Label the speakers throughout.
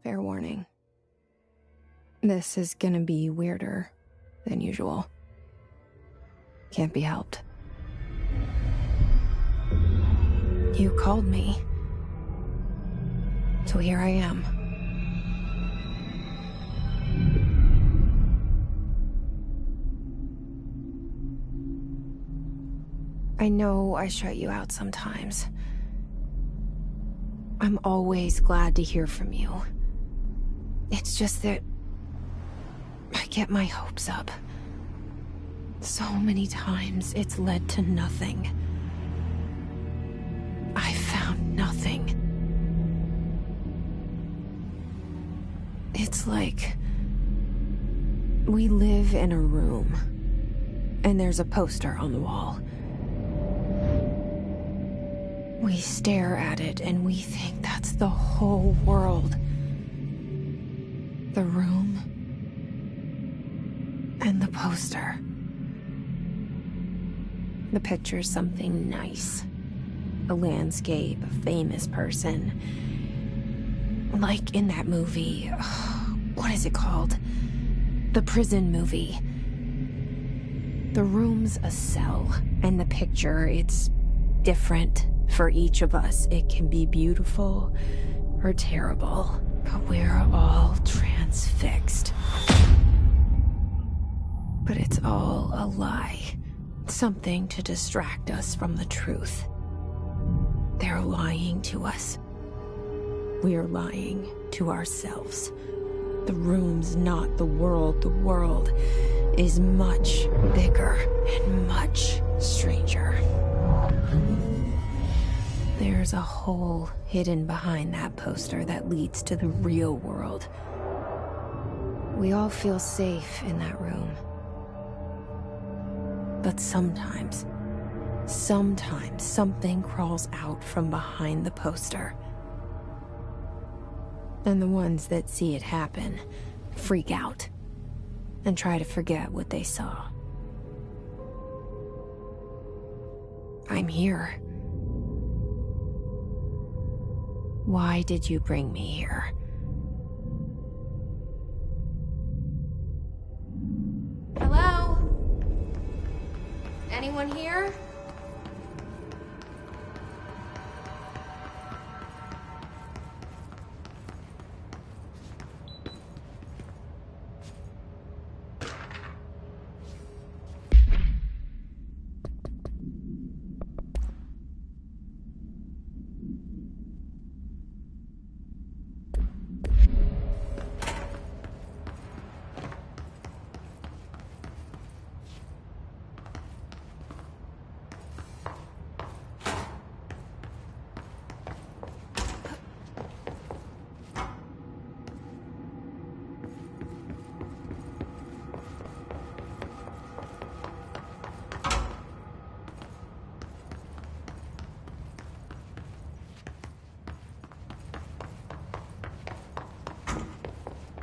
Speaker 1: Fair warning. This is gonna be weirder than usual. Can't be helped. You called me. So here I am. I know I shut you out sometimes. I'm always glad to hear from you. It's just that I get my hopes up. So many times it's led to nothing. I found nothing. It's like we live in a room, and there's a poster on the wall. We stare at it and we think that's the whole world. The room and the poster. The picture's something nice. A landscape, a famous person. Like in that movie, what is it called? The prison movie. The room's a cell, and the picture, it's different for each of us. It can be beautiful or terrible, but we're all transfixed. But it's all a lie. Something to distract us from the truth. They're lying to us. We're lying to ourselves. The room's not the world. The world is much bigger and much stranger. There's a hole hidden behind that poster that leads to the real world. We all feel safe in that room. But sometimes something crawls out from behind the poster. And the ones that see it happen freak out and try to forget what they saw. I'm here. Why did you bring me here? Hello? Anyone here?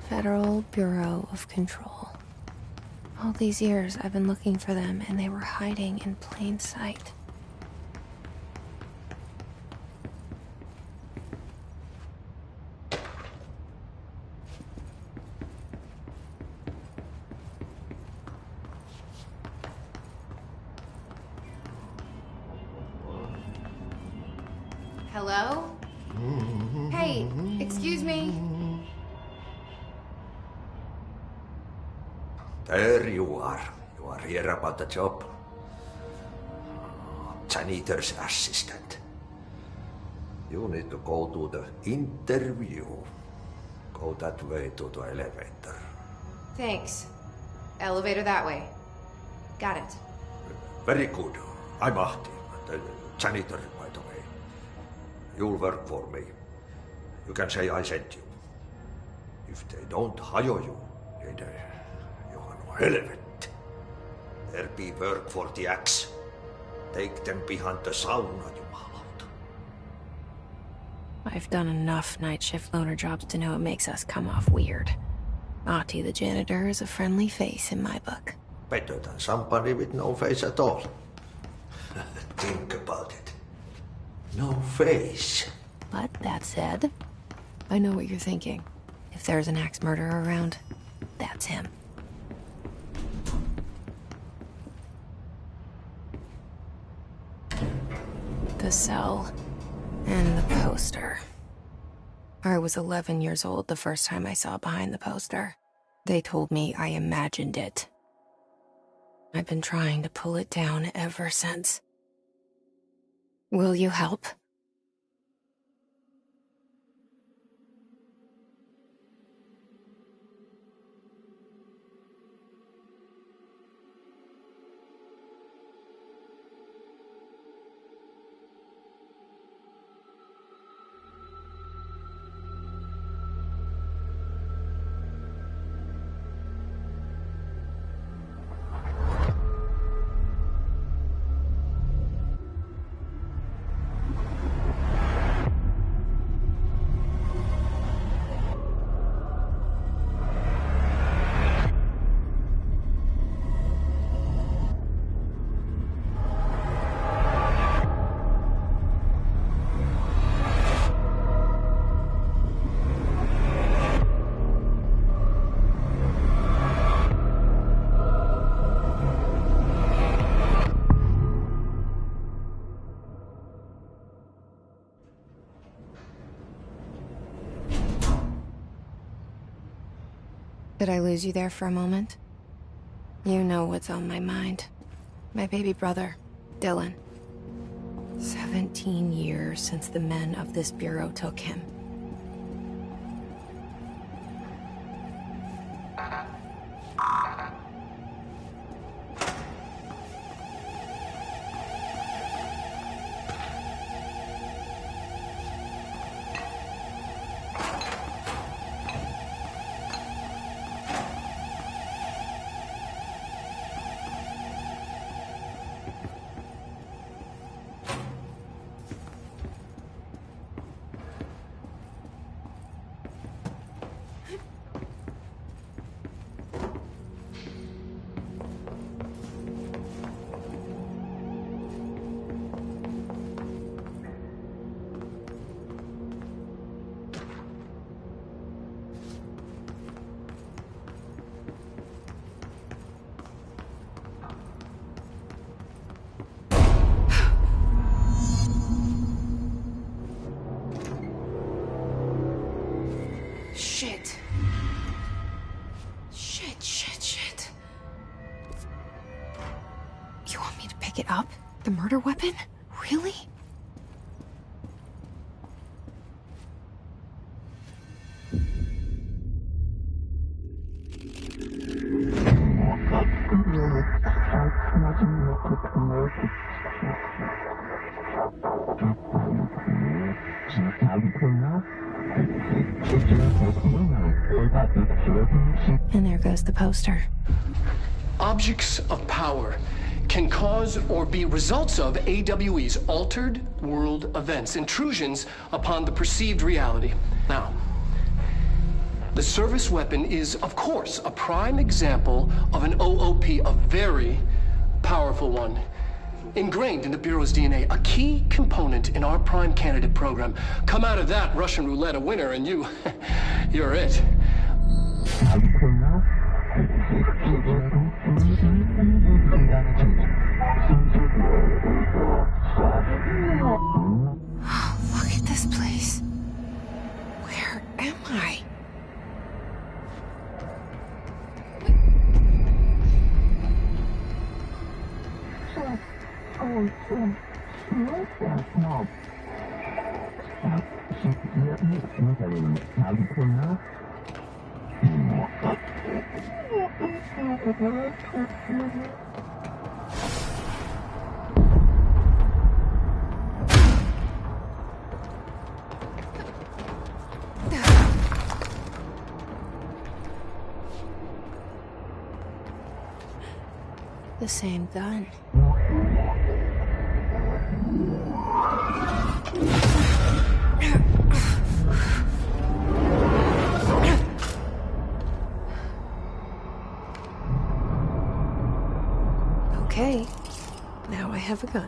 Speaker 1: Federal Bureau of Control. All these years I've been looking for them, and they were hiding in plain sight. Hello? Hey, excuse me.
Speaker 2: There you are. You are here about the job. Janitor's assistant. You need to go to the interview. Go that way to the elevator.
Speaker 1: Thanks. Elevator that way. Got it.
Speaker 2: Very good. I'm Ahti, the janitor, by the way. You'll work for me. You can say I sent you. If they don't hire you, then you are no helvet. There be work for the axe. Take them behind the sauna, jumalauta.
Speaker 1: I've done enough night shift loner jobs to know it makes us come off weird. Ahti the janitor is a friendly face in my book.
Speaker 2: Better than somebody with no face at all. Think about it. No face.
Speaker 1: But that said, I know what you're thinking. If there's an axe murderer around, that's him. The cell and the poster. I was 11 years old the first time I saw behind the poster. They told me I imagined it. I've been trying to pull it down ever since. Will you help? Did I lose you there for a moment? You know what's on my mind. My baby brother, Dylan. 17 years since the men of this bureau took him. Shit. Shit. You want me to pick it up? The murder weapon? Really? And there goes the poster.
Speaker 3: Objects of power can cause or be results of AWE's altered world events, intrusions upon the perceived reality. Now, the service weapon is, of course, a prime example of an OOP, a very powerful one. Ingrained in the Bureau's DNA, a key component in our prime candidate program. Come out of that Russian roulette a winner and you're it.
Speaker 1: Look at this place. Where am I? The same gun. Okay, now I have a gun.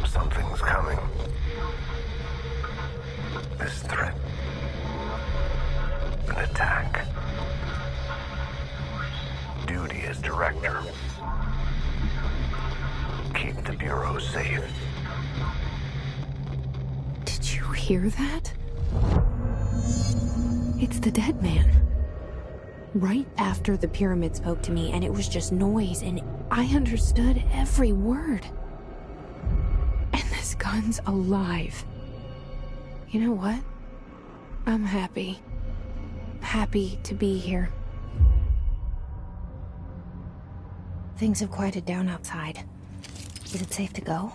Speaker 4: Something's coming. This threat. An attack. Duty as director. Keep the Bureau safe.
Speaker 1: Did you hear that? It's the dead man. Right after the pyramid spoke to me, and it was just noise, and I understood every word. And this gun's alive. You know what? I'm happy. Happy to be here. Things have quieted down outside. Is it safe to go?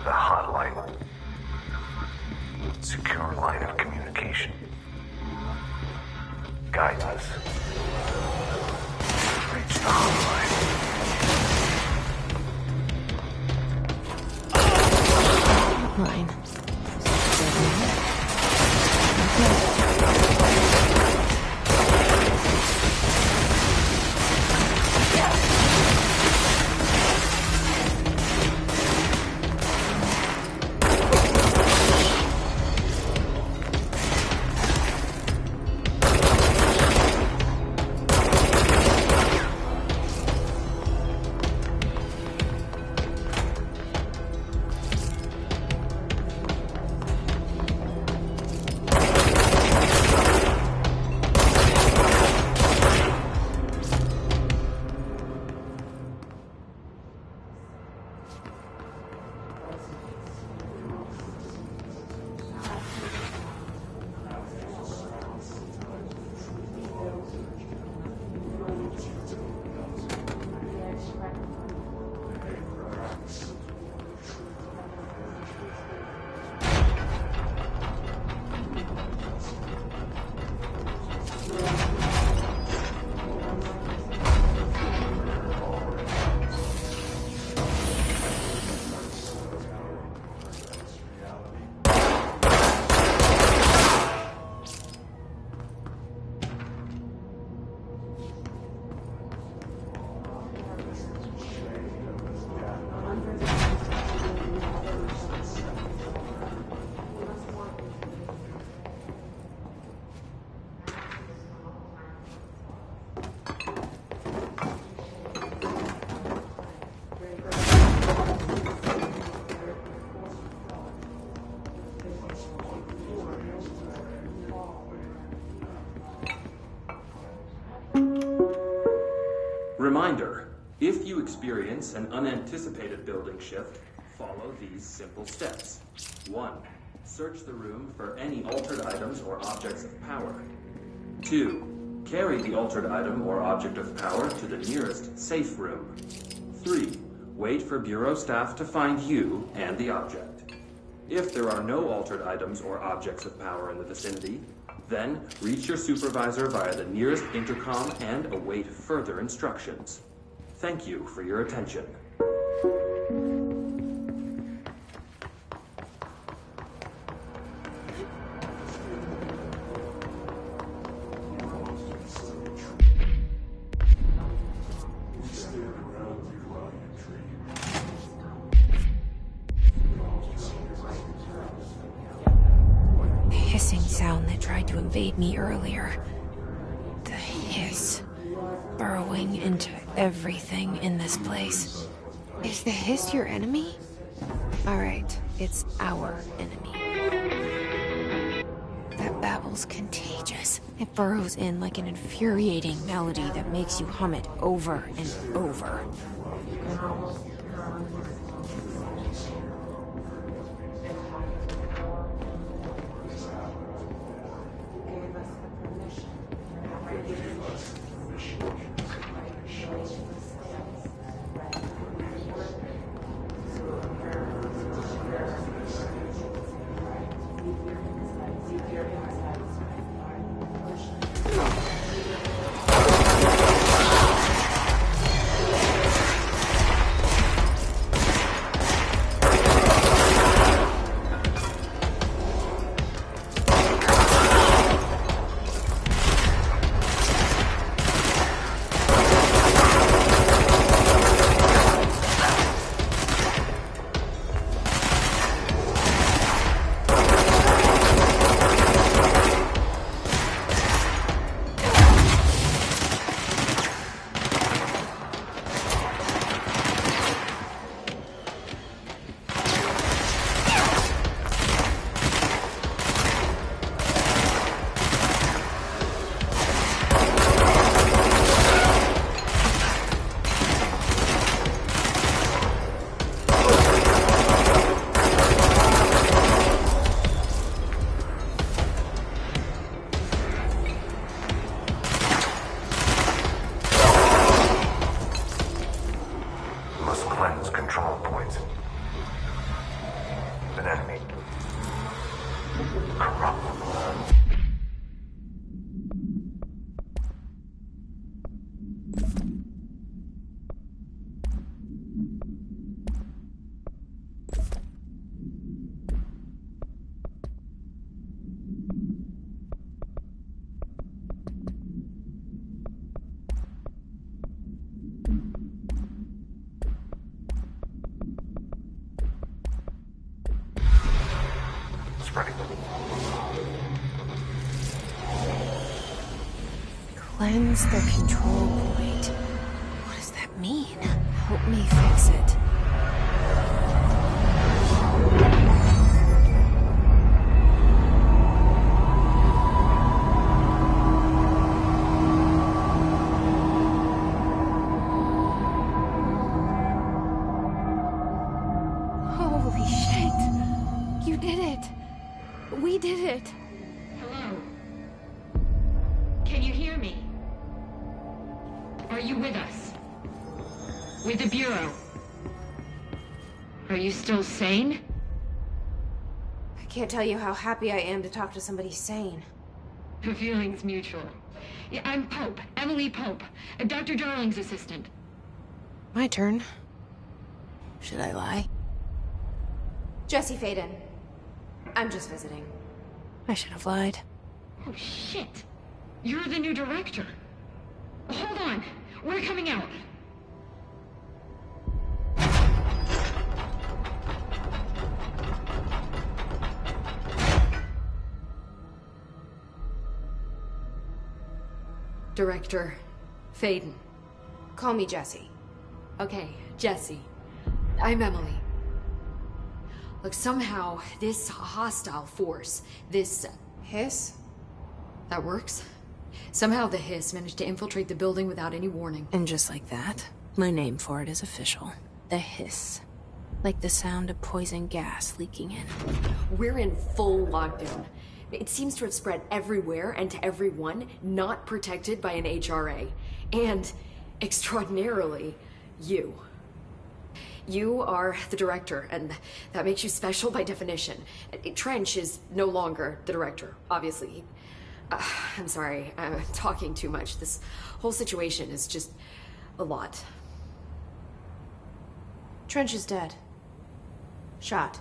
Speaker 4: The hotline. Secure line of communication. Guidance. Reach the hotline.
Speaker 1: Line.
Speaker 5: Reminder, if you experience an unanticipated building shift, follow these simple steps. 1. Search the room for any altered items or objects of power. 2. Carry the altered item or object of power to the nearest safe room. 3. Wait for Bureau staff to find you and the object. If there are no altered items or objects of power in the vicinity, then reach your supervisor via the nearest intercom and await further instructions. Thank you for your attention.
Speaker 1: Invade me earlier. The hiss burrowing into everything in this place. Is the hiss your enemy? Alright, it's our enemy. That babble's contagious. It burrows in like an infuriating melody that makes you hum it over and over. Cleanse the control point. What does that mean? Help me fix it. Holy shit! You did it! We did it!
Speaker 6: Hello? Can you hear me? Are you with us? With the Bureau? Are you still sane?
Speaker 1: I can't tell you how happy I am to talk to somebody sane.
Speaker 6: The feeling's mutual. Yeah, I'm Pope, Emily Pope, Dr. Darling's assistant.
Speaker 1: My turn. Should I lie? Jesse Faden. I'm just visiting. I should have lied.
Speaker 6: Oh, shit. You're the new director. Hold on. We're coming out.
Speaker 7: Director Faden.
Speaker 1: Call me Jesse.
Speaker 7: Okay, Jesse. I'm Emily. Look, somehow, this hostile force, this...
Speaker 1: Hiss?
Speaker 7: That works? Somehow the Hiss managed to infiltrate the building without any warning.
Speaker 1: And just like that, my name for it is official. The Hiss. Like the sound of poison gas leaking in.
Speaker 7: We're in full lockdown. It seems to have spread everywhere and to everyone not protected by an HRA. And, extraordinarily, you. You are the director, and that makes you special by definition. Trench is no longer the director, obviously. I'm sorry, I'm talking too much. This whole situation is just a lot.
Speaker 1: Trench is dead. Shot.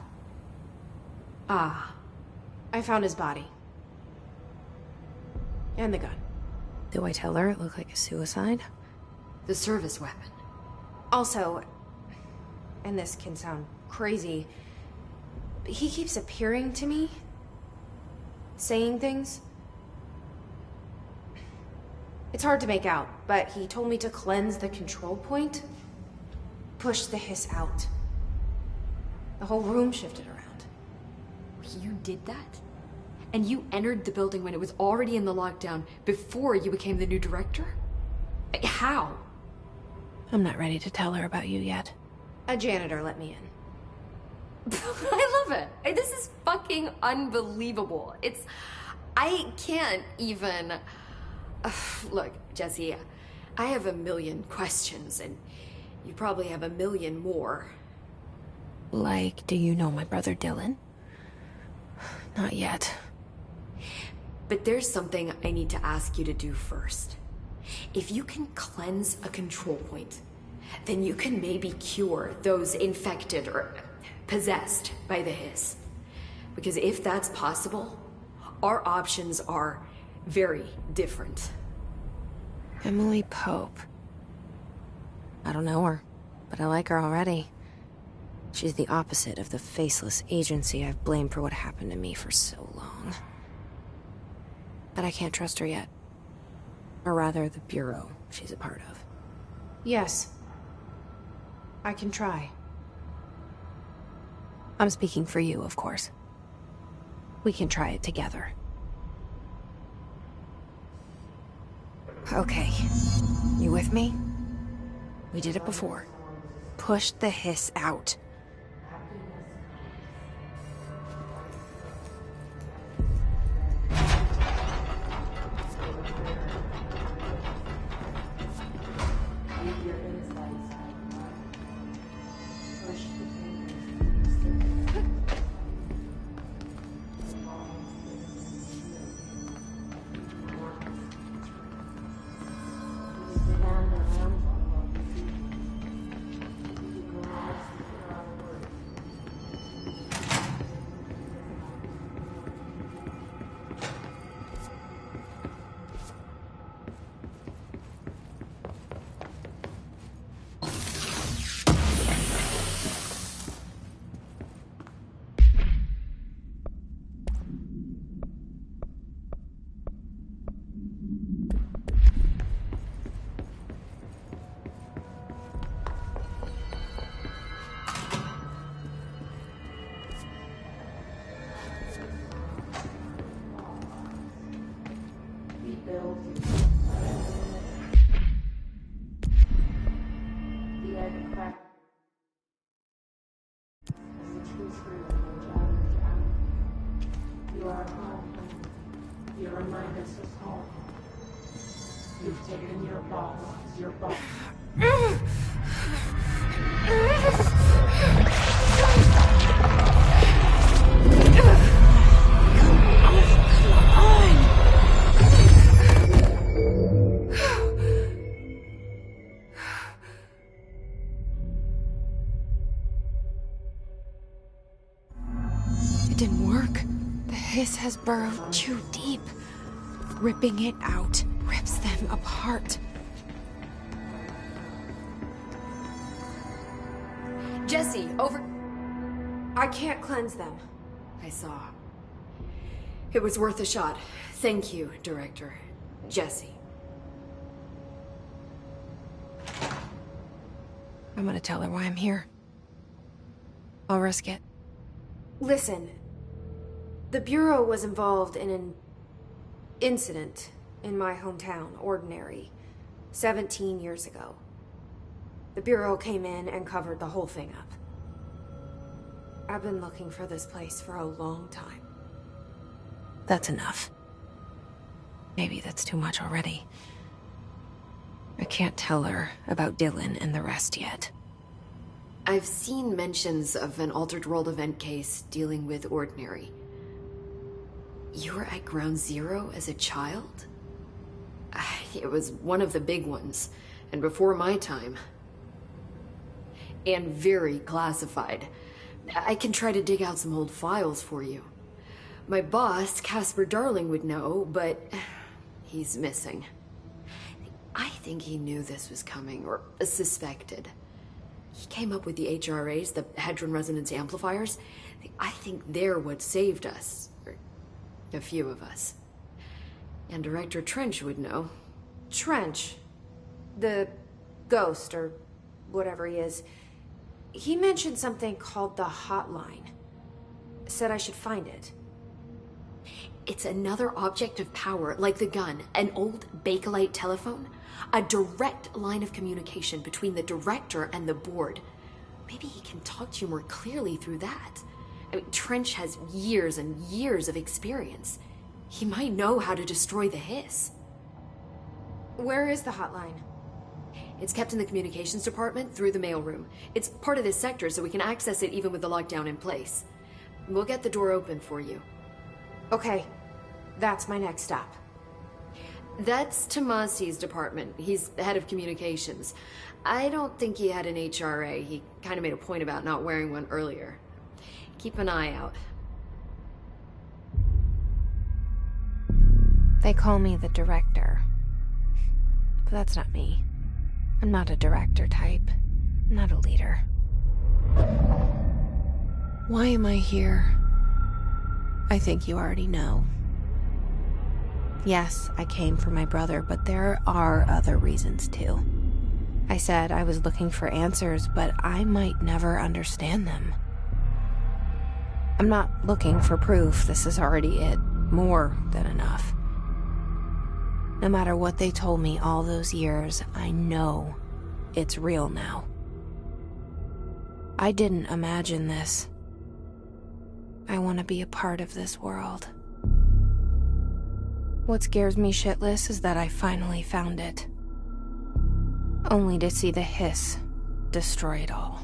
Speaker 7: Ah.
Speaker 1: I found his body. And the gun. Do I tell her it looked like a suicide?
Speaker 7: The service weapon.
Speaker 1: Also, and this can sound crazy, but he keeps appearing to me, saying things. It's hard to make out, but he told me to cleanse the control point, push the Hiss out. The whole room shifted around.
Speaker 7: You did that? And you entered the building when it was already in the lockdown before you became the new director? How?
Speaker 1: I'm not ready to tell her about you yet. A janitor let me in.
Speaker 7: I love it. This is fucking unbelievable. I can't even... Look, Jesse, I have a million questions, and you probably have a million more.
Speaker 1: Like, do you know my brother Dylan? Not yet.
Speaker 7: But there's something I need to ask you to do first. If you can cleanse a control point, then you can maybe cure those infected or possessed by the Hiss. Because if that's possible, our options are very different.
Speaker 1: Emily Pope. I don't know her, but I like her already. She's the opposite of the faceless agency I've blamed for what happened to me for so long. But I can't trust her yet. Or rather, the Bureau she's a part of. Yes. I can try. I'm speaking for you, of course. We can try it together. Okay. You with me? We did it before. Push the Hiss out. Has burrowed too deep. Ripping it out rips them apart.
Speaker 7: Jesse, over...
Speaker 1: I can't cleanse them.
Speaker 7: I saw. It was worth a shot. Thank you, Director. Jesse.
Speaker 1: I'm gonna tell her why I'm here. I'll risk it. Listen. The Bureau was involved in an incident in my hometown, Ordinary, 17 years ago. The Bureau came in and covered the whole thing up. I've been looking for this place for a long time. That's enough. Maybe that's too much already. I can't tell her about Dylan and the rest yet.
Speaker 7: I've seen mentions of an Altered World event case dealing with Ordinary. You were at Ground Zero as a child? It was one of the big ones, and before my time. And very classified. I can try to dig out some old files for you. My boss, Casper Darling, would know, but he's missing. I think he knew this was coming, or suspected. He came up with the HRAs, the Hadron Resonance Amplifiers. I think they're what saved us. Or a few of us. And Director Trench would know.
Speaker 1: Trench? The ghost, or whatever he is. He mentioned something called the Hotline. Said I should find it.
Speaker 7: It's another object of power, like the gun, an old Bakelite telephone. A direct line of communication between the director and the board. Maybe he can talk to you more clearly through that. I mean, Trench has years and years of experience. He might know how to destroy the hiss.
Speaker 1: Where is the hotline?
Speaker 7: It's kept in the communications department through the mailroom. It's part of this sector, so we can access it even with the lockdown in place. We'll get the door open for you.
Speaker 1: Okay, that's my next stop.
Speaker 7: That's Tommasi's department. He's the head of communications. I don't think he had an HRA. He kind of made a point about not wearing one earlier. Keep an eye out.
Speaker 1: They call me the director. But that's not me. I'm not a director type. I'm not a leader. Why am I here? I think you already know. Yes, I came for my brother, but there are other reasons too. I said I was looking for answers, but I might never understand them. I'm not looking for proof. This is already it. More than enough. No matter what they told me all those years, I know it's real now. I didn't imagine this. I want to be a part of this world. What scares me shitless is that I finally found it. Only to see the hiss destroy it all.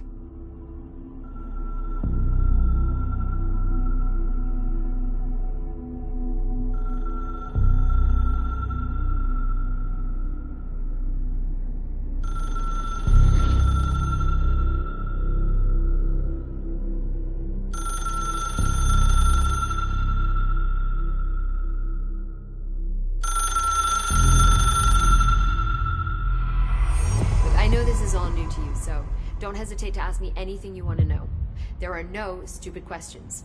Speaker 7: Don't hesitate to ask me anything you want to know. There are no stupid questions.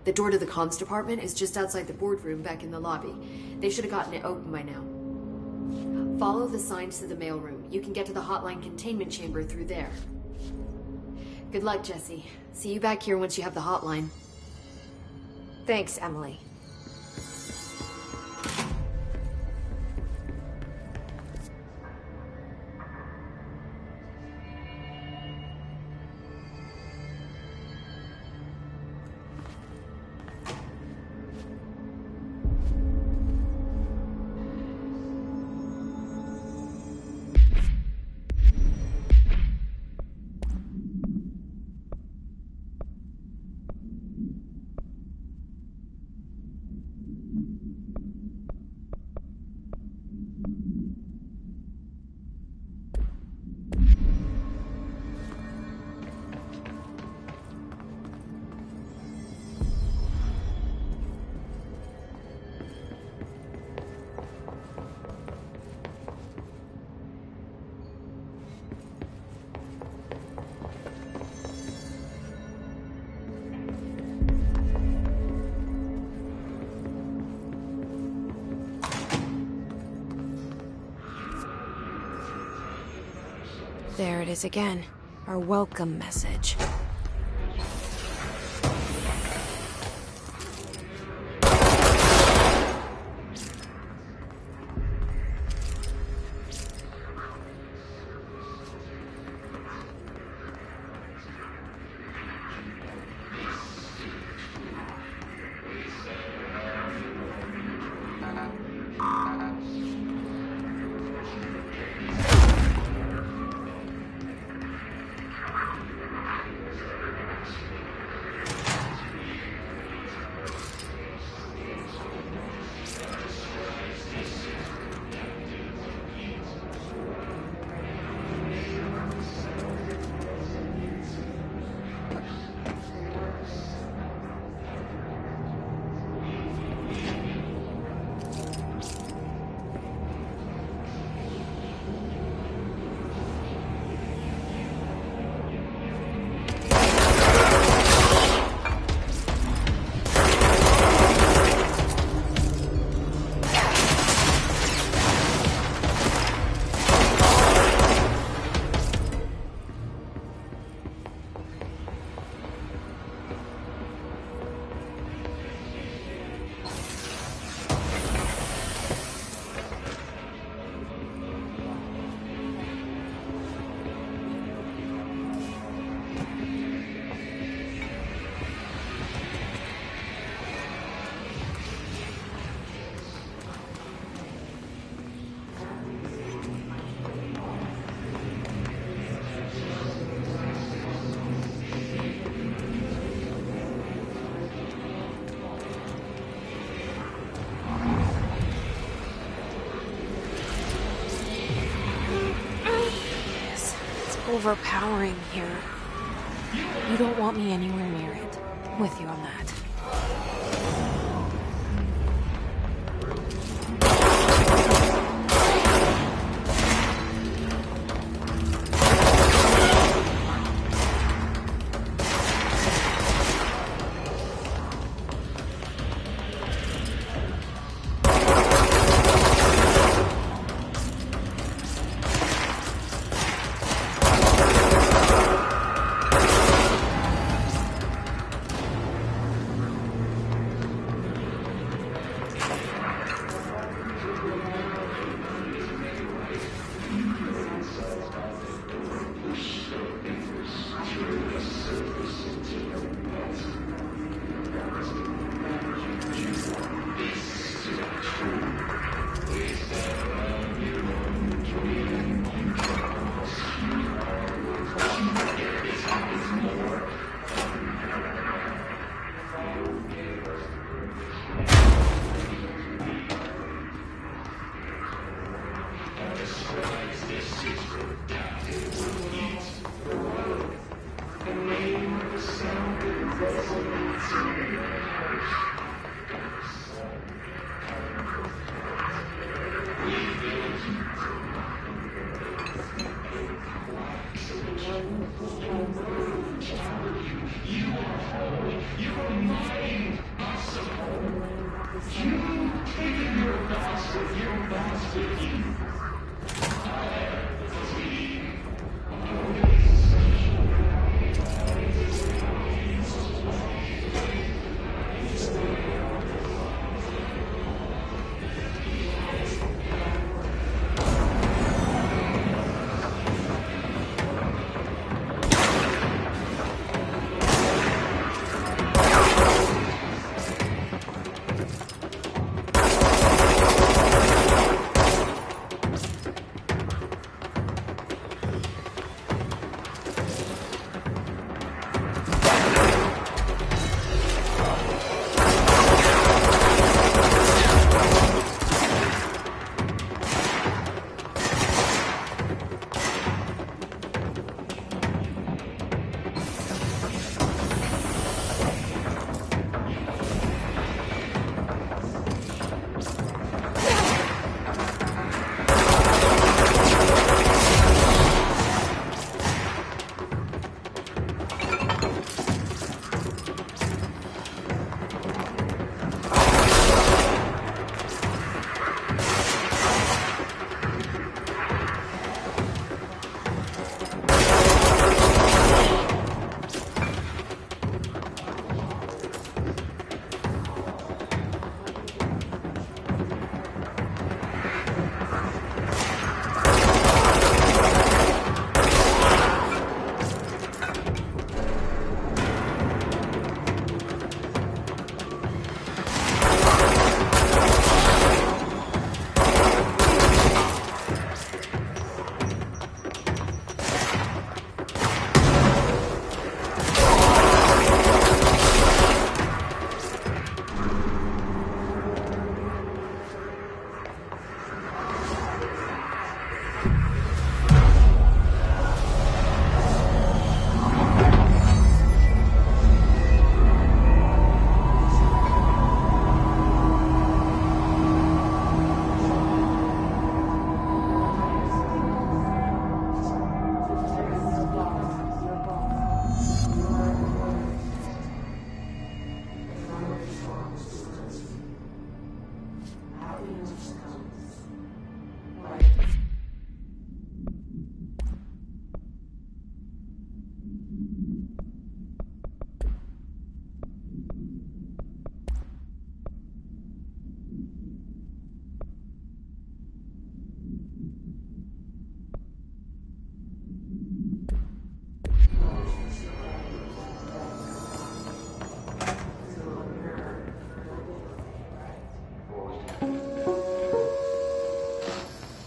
Speaker 7: The door to the comms department is just outside the boardroom back in the lobby. They should have gotten it open by now. Follow the signs to the mailroom. You can get to the hotline containment chamber through there. Good luck, Jesse. See you back here once you have the hotline.
Speaker 1: Thanks, Emily. There it is again. Our welcome message. overpowering here. You don't want me anywhere near it. With you on that.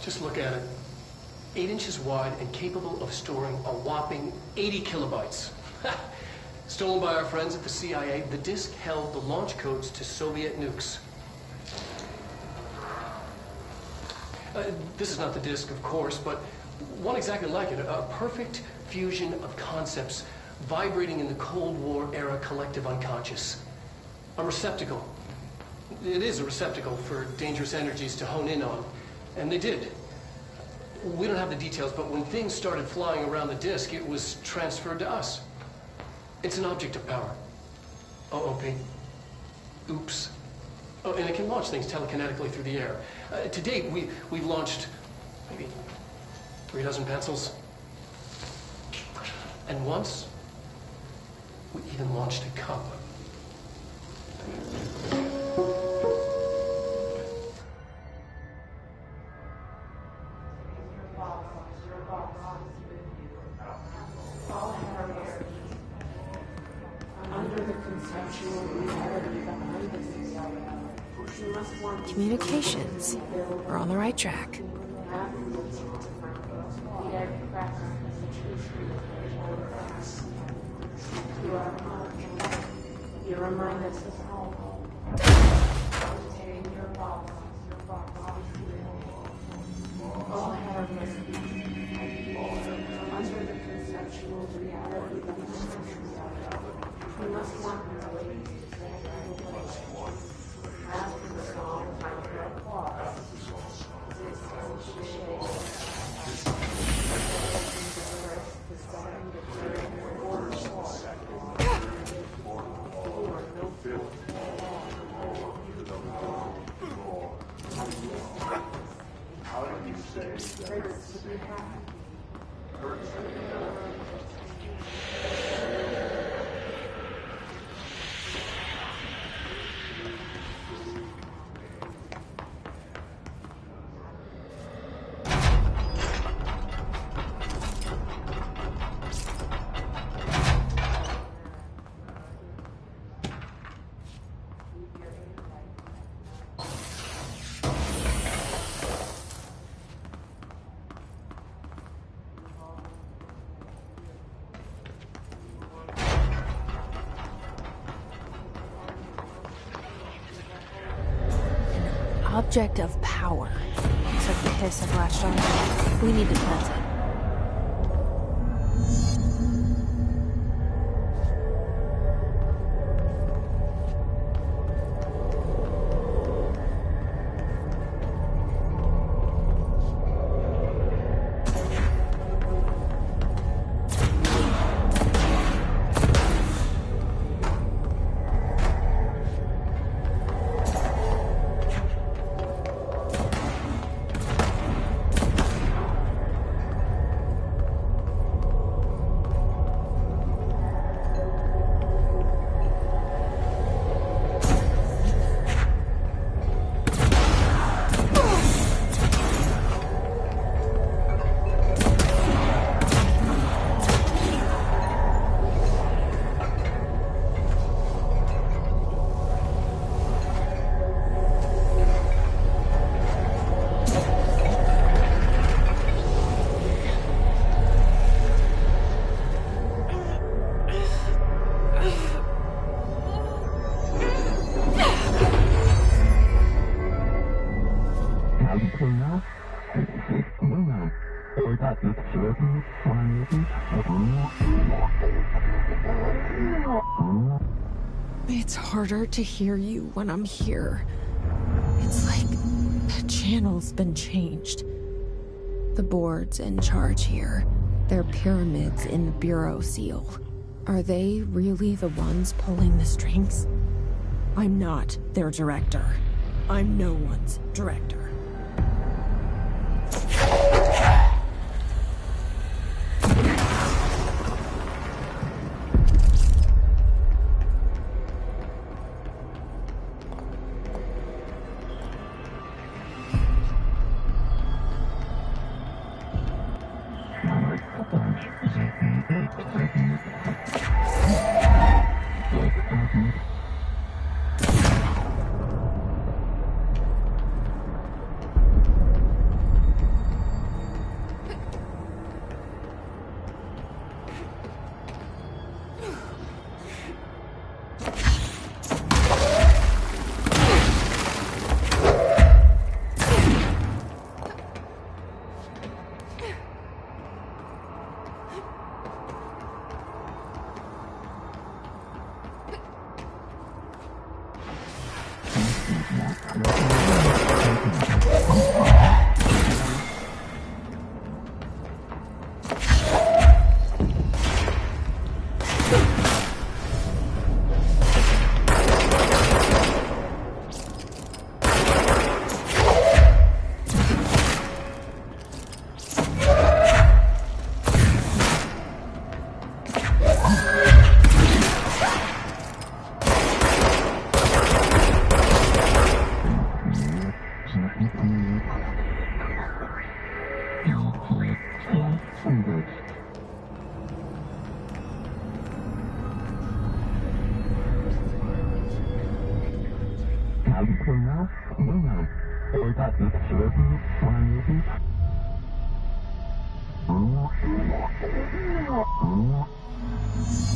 Speaker 3: Just look at it. 8 inches wide and capable of storing a whopping 80 kilobytes. Stolen by our friends at the CIA, the disk held the launch codes to Soviet nukes. This is not the disk, of course, but One exactly like it. A perfect fusion of concepts vibrating in the Cold War era collective unconscious. A receptacle. It is a receptacle for dangerous energies to hone in on. And they did. We don't have the details, but when things started flying around the disk, it was transferred to us. It's an object of power. OOP. Oops. Oh, and it can launch things telekinetically through the air. To date, we've launched maybe 3 dozen pencils. And once, we even launched a cup.
Speaker 1: Communications. We're on the right track. Object of power. Looks like the hiss have latched on. We need to cleanse it. It's harder to hear you when I'm here. It's like the channel's been changed. The board's in charge here. They're pyramids in the Bureau seal. Are they really the ones pulling the strings? I'm not their director. I'm no one's director.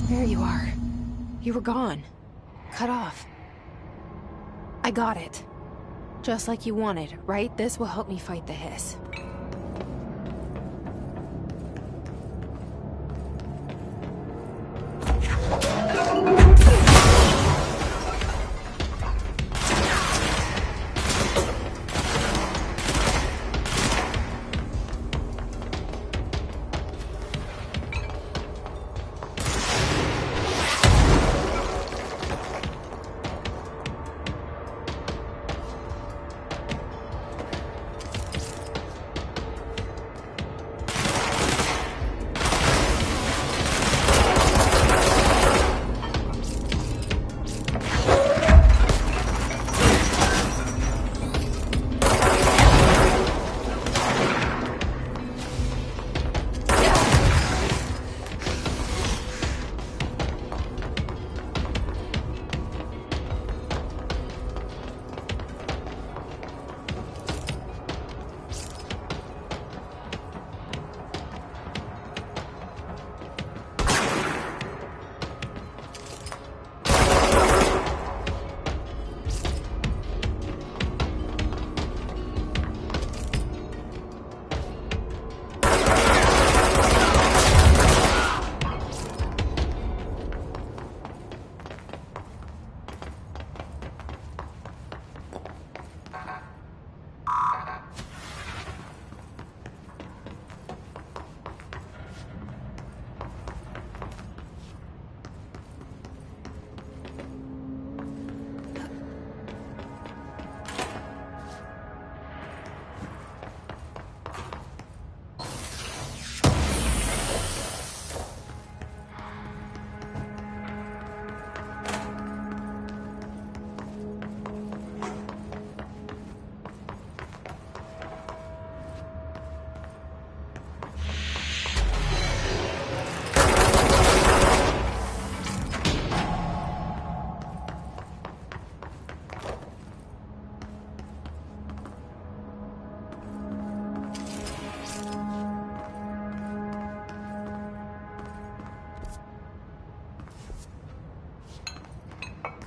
Speaker 1: There you are. You were gone. Cut off. I got it. Just like you wanted, right? This will help me fight the hiss.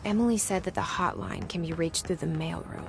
Speaker 1: Emily said that the hotline can be reached through the mailroom.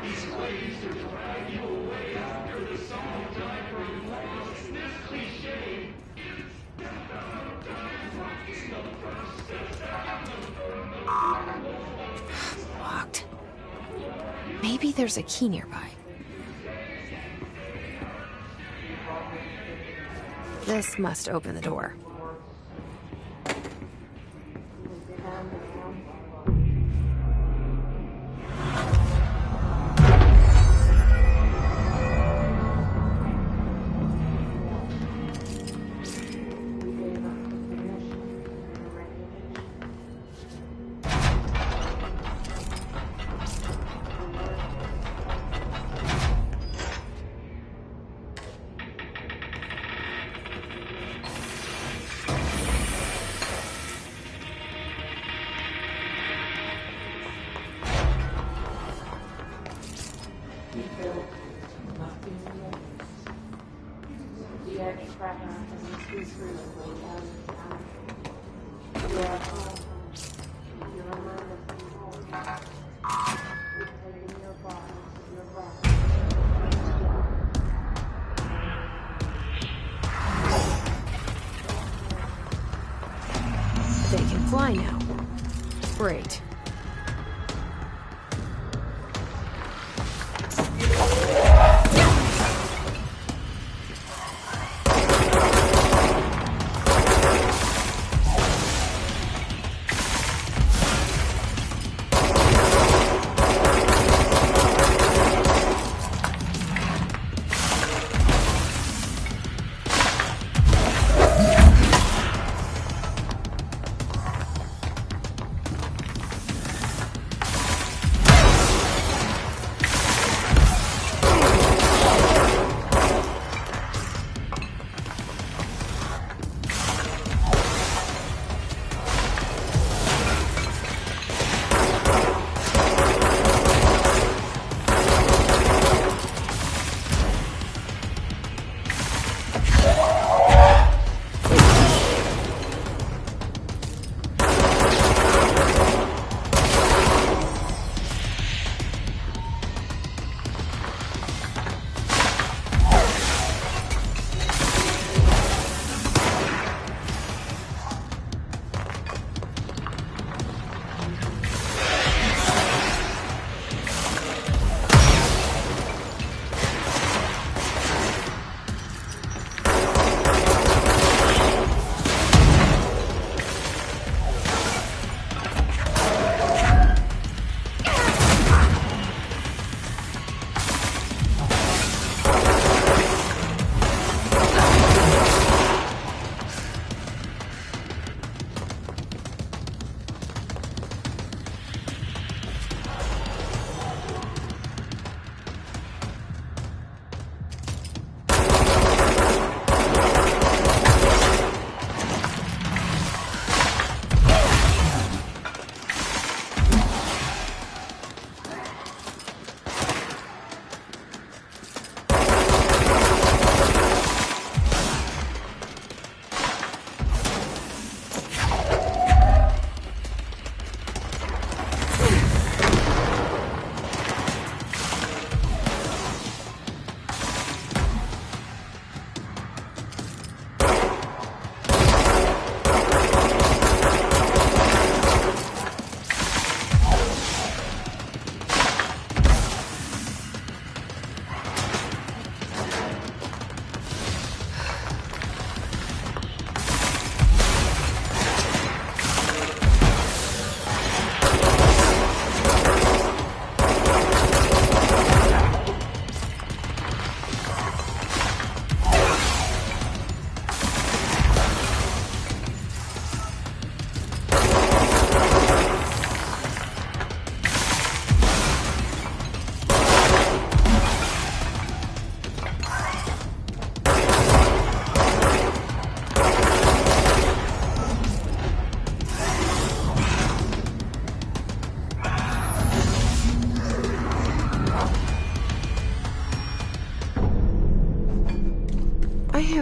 Speaker 8: These ways to drag you away after the song time for lost. This cliche is time for
Speaker 1: Locked. Maybe there's a key nearby. This must open the door. They can fly now. Great.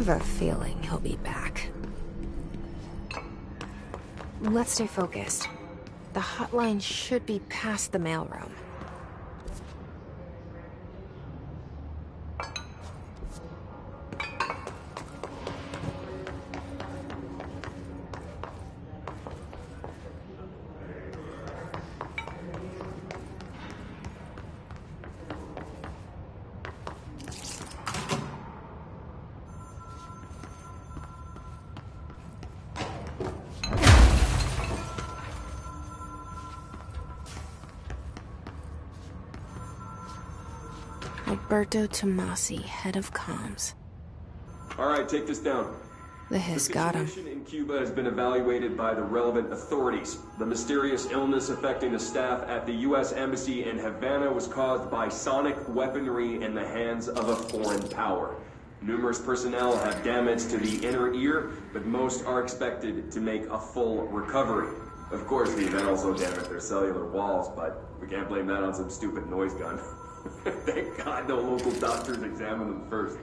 Speaker 1: have a feeling he'll be back. Let's stay focused. The hotline should be past the mailroom. Tommasi, head of comms.
Speaker 5: All right, take this down.
Speaker 1: The hiss got him.
Speaker 5: The situation in Cuba has been evaluated by the relevant authorities. The mysterious illness affecting the staff at the U.S. Embassy in Havana was caused by sonic weaponry in the hands of a foreign power. Numerous personnel have damage to the inner ear, but most are expected to make a full recovery. Of course, the event also damaged their cellular walls, but we can't blame that on some stupid noise gun. Thank God no local doctors examined them first.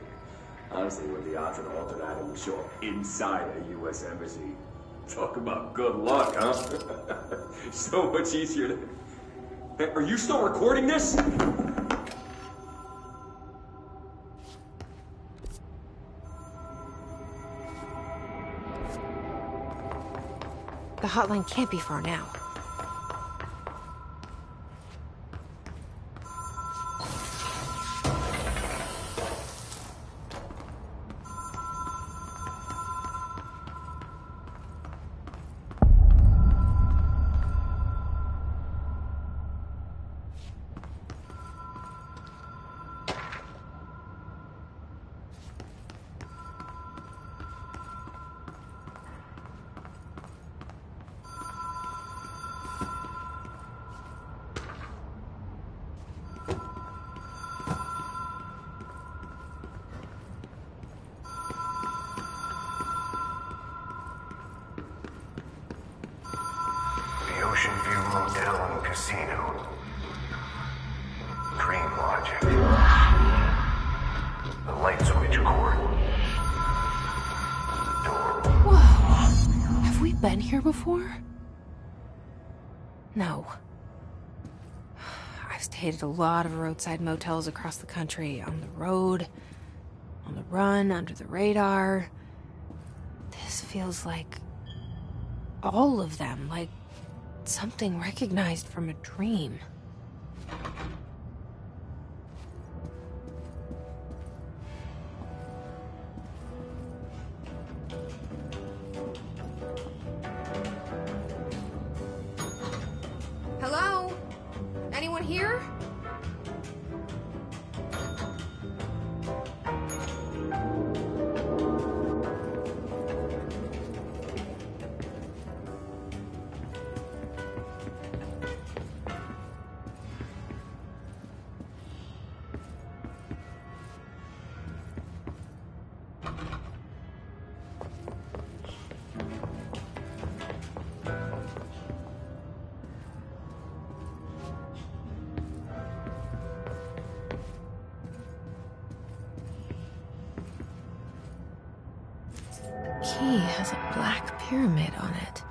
Speaker 5: Honestly, what are the odds that an altered item will show up inside a U.S. embassy? Talk about good luck, huh? So much easier to... Hey, are you still recording this?
Speaker 1: The hotline can't be far now.
Speaker 4: Oceanview Motel and Casino. Dream logic. The light switch cord. Door.
Speaker 1: Whoa. Have we been here before? No. I've stayed at a lot of roadside motels across the country. On the road, on the run, under the radar. This feels like all of them, like something recognized from a dream.
Speaker 7: Hello? Anyone here?
Speaker 1: Key has a black pyramid on it.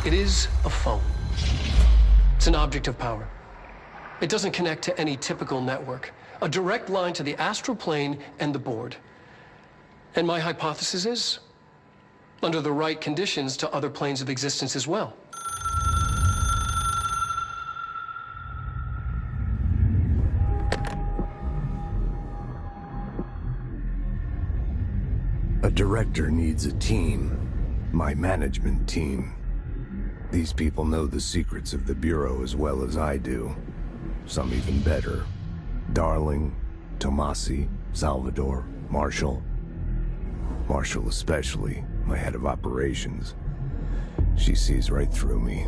Speaker 3: It is a phone. It's an object of power. It doesn't connect to any typical network. A direct line to the astral plane and the board. And my hypothesis is, under the right conditions, to other planes of existence as well.
Speaker 9: A director needs a team. My management team. These people know the secrets of the Bureau as well as I do. Some even better. Darling, Tommasi, Salvador, Marshall. Marshall especially, my head of operations. She sees right through me.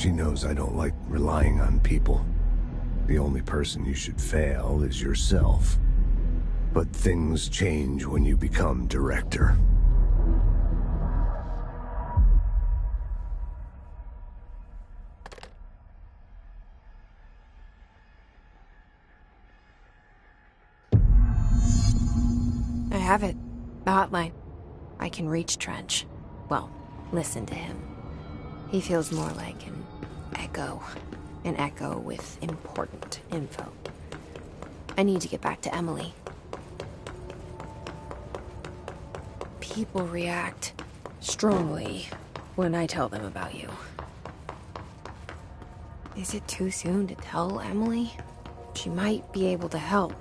Speaker 9: She knows I don't like relying on people. The only person you should fail is yourself. But things change when you become director.
Speaker 1: I have it. The hotline. I can reach Trench. Well, listen to him. He feels more like an echo. An echo with important info. I need to get back to Emily. People react strongly when I tell them about you. Is it too soon to tell Emily? She might be able to help.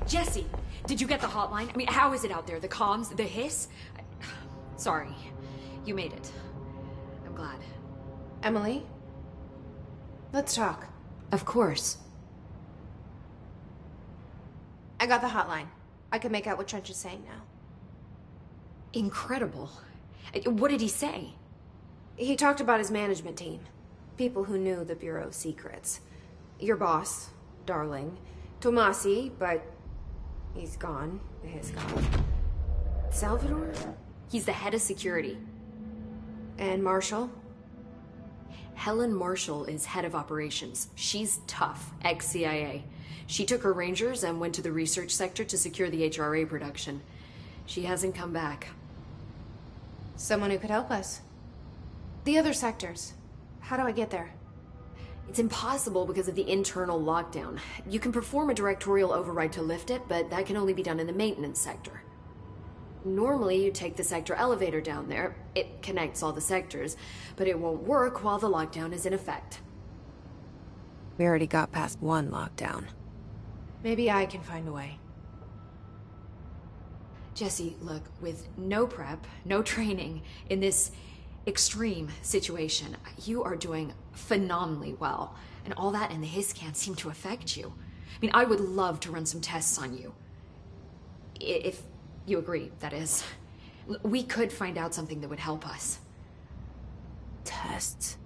Speaker 7: Jesse, did you get the hotline? I mean, how is it out there? The comms? The hiss? Sorry. You made it. I'm glad.
Speaker 1: Emily? Let's talk.
Speaker 7: Of course.
Speaker 1: I got the hotline. I can make out what Trench is saying now.
Speaker 7: Incredible. What did he say?
Speaker 1: He talked about his management team. People who knew the Bureau's secrets. Your boss, Darling. Tommasi, but he's gone. He's gone. Salvador?
Speaker 7: He's the head of security.
Speaker 1: And Marshall?
Speaker 7: Helen Marshall is head of operations. She's tough, ex-CIA. She took her Rangers and went to the research sector to secure the HRA production. She hasn't come back.
Speaker 1: Someone who could help us. The other sectors. How do I get there?
Speaker 7: It's impossible because of the internal lockdown. You can perform a directorial override to lift it, but that can only be done in the maintenance sector. Normally, you take the sector elevator down there. It connects all the sectors, but it won't work while the lockdown is in effect.
Speaker 1: We already got past one lockdown. Maybe I can find a way.
Speaker 7: Jesse, look, with no prep, no training in this extreme situation, you are doing phenomenally well. And all that and the hiss can't seem to affect you. I mean, I would love to run some tests on you. If you agree, that is. We could find out something that would help us.
Speaker 1: Tests?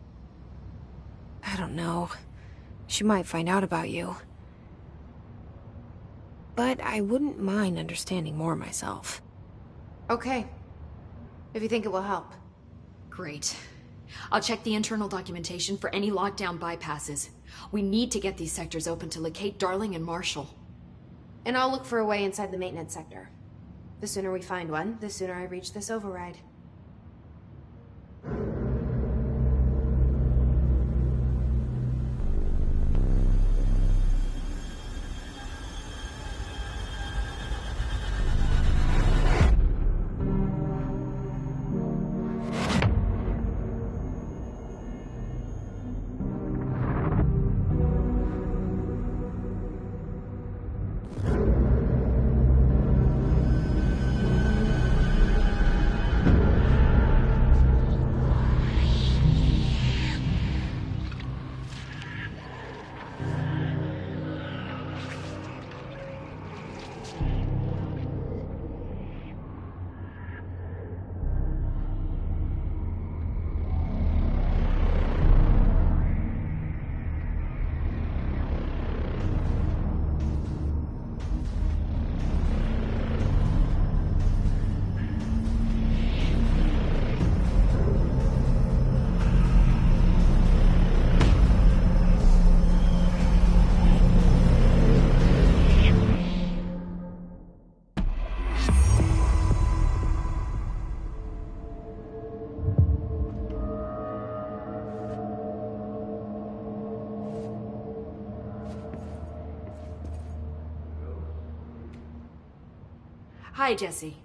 Speaker 1: I don't know. She might find out about you. But I wouldn't mind understanding more myself. Okay. If you think it will help.
Speaker 7: Great. I'll check the internal documentation for any lockdown bypasses. We need to get these sectors open to locate Darling and Marshall.
Speaker 1: And I'll look for a way inside the maintenance sector. The sooner we find one, the sooner I reach this override.
Speaker 7: Hi, Jesse.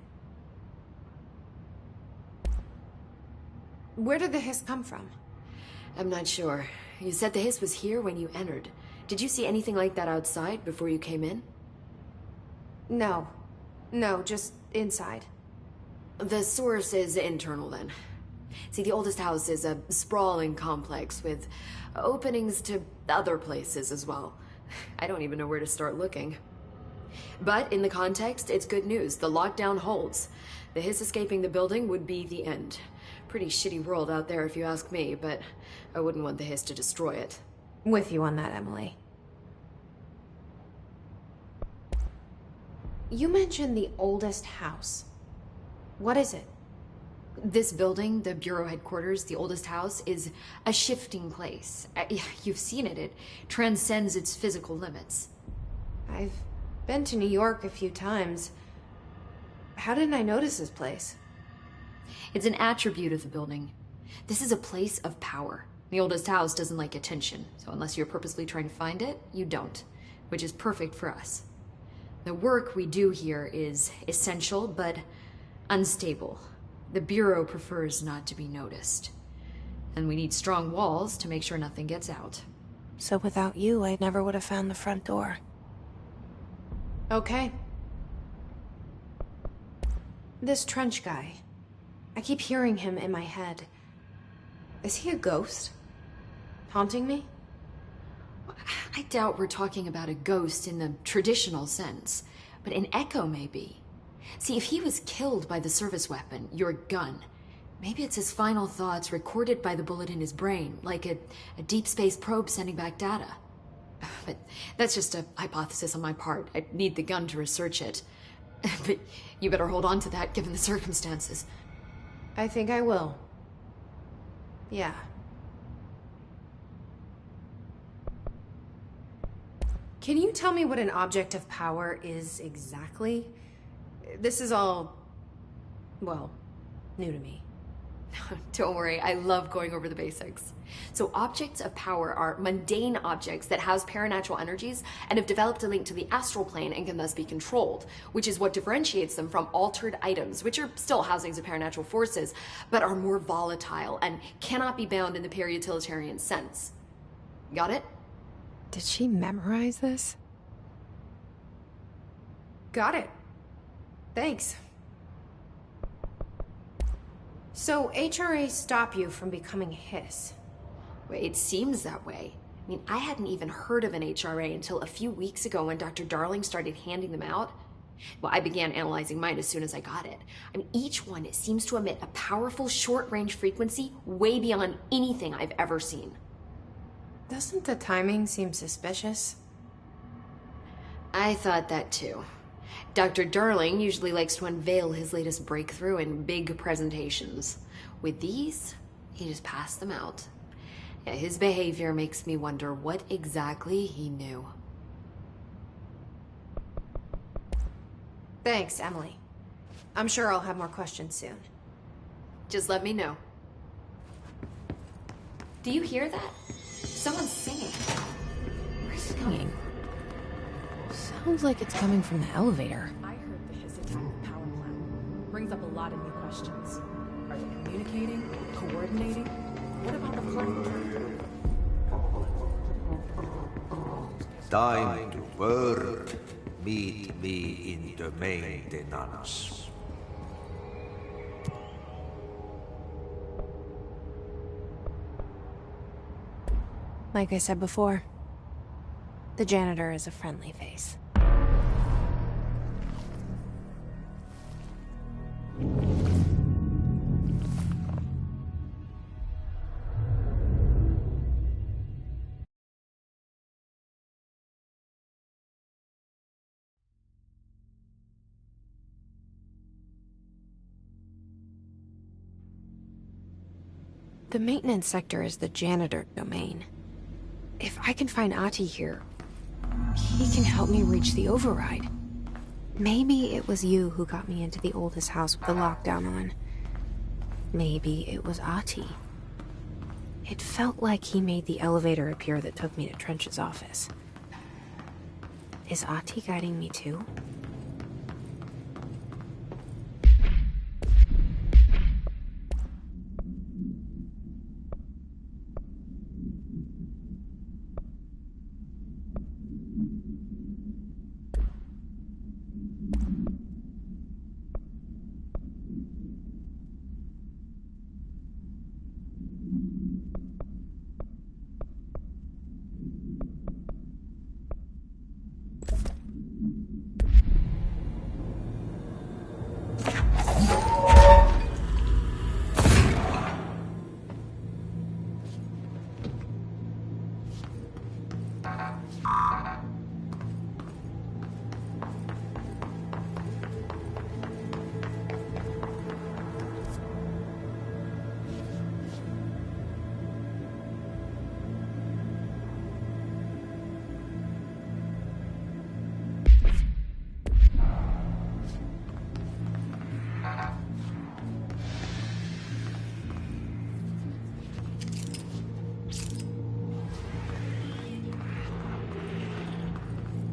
Speaker 1: Where did the hiss come from?
Speaker 7: I'm not sure. You said the hiss was here when you entered. Did you see anything like that outside before you came in?
Speaker 1: No. No, just inside.
Speaker 7: The source is internal, then. See, the oldest house is a sprawling complex with openings to other places as well. I don't even know where to start looking. But in the context, it's good news. The lockdown holds. The hiss escaping the building would be the end. Pretty shitty world out there if you ask me, but I wouldn't want the hiss to destroy it.
Speaker 1: With you on that, Emily. You mentioned the oldest house. What is it?
Speaker 7: This building, the Bureau headquarters, the oldest house, is a shifting place. You've seen it. It transcends its physical limits.
Speaker 1: I've been to New York a few times. How didn't I notice this place?
Speaker 7: It's an attribute of the building. This is a place of power. The oldest house doesn't like attention, so unless you're purposely trying to find it, you don't, which is perfect for us. The work we do here is essential, but unstable. The Bureau prefers not to be noticed. And we need strong walls to make sure nothing gets out.
Speaker 1: So without you, I never would have found the front door. Okay. This Trench guy. I keep hearing him in my head. Is he a ghost? Haunting me?
Speaker 7: I doubt we're talking about a ghost in the traditional sense, but an echo maybe. See, if he was killed by the service weapon, your gun, maybe it's his final thoughts recorded by the bullet in his brain, like a deep space probe sending back data. But that's just a hypothesis on my part. I'd need the gun to research it. But you better hold on to that given the circumstances.
Speaker 1: I think I will. Yeah. Can you tell me what an object of power is exactly? This is all, well, new to me.
Speaker 7: Don't worry, I love going over the basics. So objects of power are mundane objects that house paranatural energies and have developed a link to the astral plane and can thus be controlled, which is what differentiates them from altered items, which are still housings of paranatural forces, but are more volatile and cannot be bound in the peri-utilitarian sense. Got it?
Speaker 1: Did she memorize this? Got it. Thanks. So HRA stop you from becoming Hiss?
Speaker 7: Well, it seems that way. I mean, I hadn't even heard of an HRA until a few weeks ago when Dr. Darling started handing them out. Well, I began analyzing mine as soon as I got it. I mean, each one seems to emit a powerful short-range frequency way beyond anything I've ever seen.
Speaker 1: Doesn't the timing seem suspicious?
Speaker 7: I thought that too. Dr. Darling usually likes to unveil his latest breakthrough in big presentations. With these, he just passed them out. Yeah, his behavior makes me wonder what exactly he knew.
Speaker 1: Thanks, Emily. I'm sure I'll have more questions soon.
Speaker 7: Just let me know. Do you hear that? Someone's singing.
Speaker 1: Where's it coming? Sounds like it's coming from the elevator.
Speaker 10: I heard the Hiss attack the power plant. Brings up a lot of new questions. Are they communicating? Coordinating? What about the flooding trap?
Speaker 2: Time to work. Meet me in the maintenance.
Speaker 1: Like I said before, the janitor is a friendly face. The maintenance sector is the janitor domain. If I can find Ahti here, he can help me reach the override. Maybe it was you who got me into the oldest house with the lockdown on. Maybe it was Ahti. It felt like he made the elevator appear that took me to Trench's office. Is Ahti guiding me too?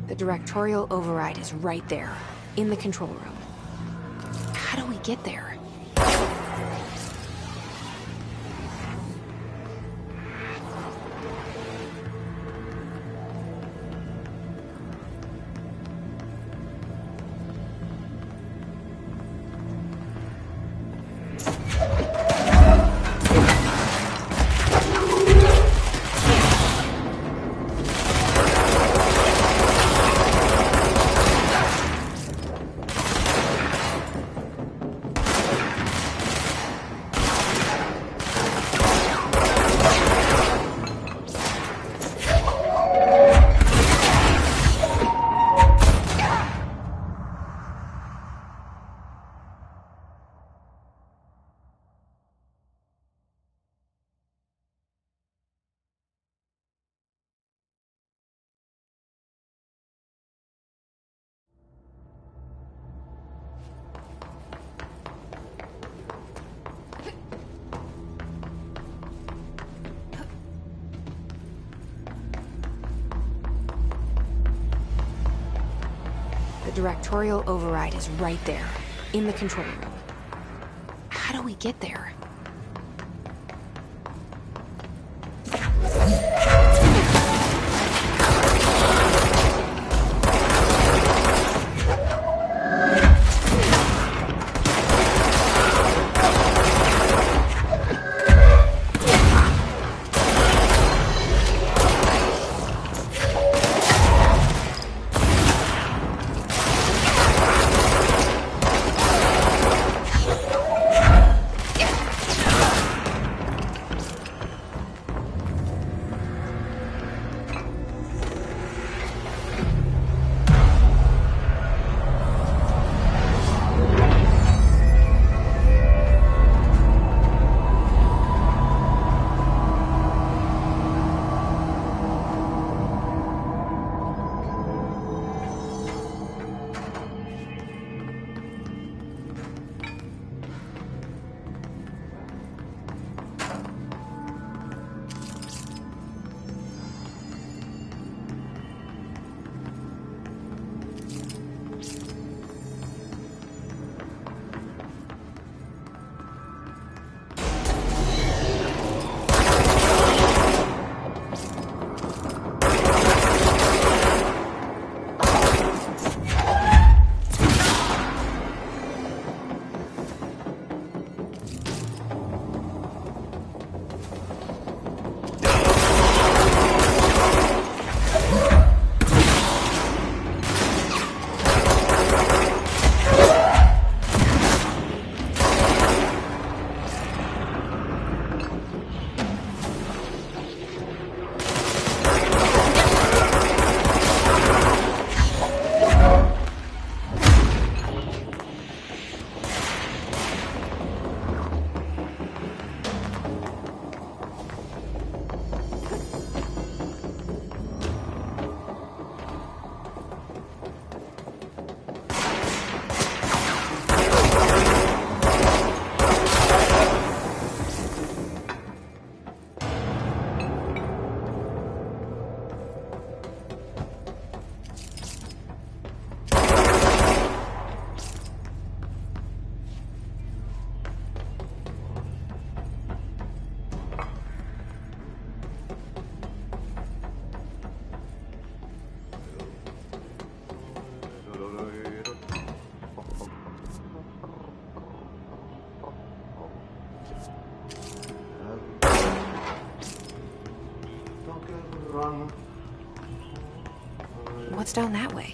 Speaker 1: The directorial override is right there, in the control room. How do we get there? The directorial override is right there, in the control room. How do we get there? What's down that way?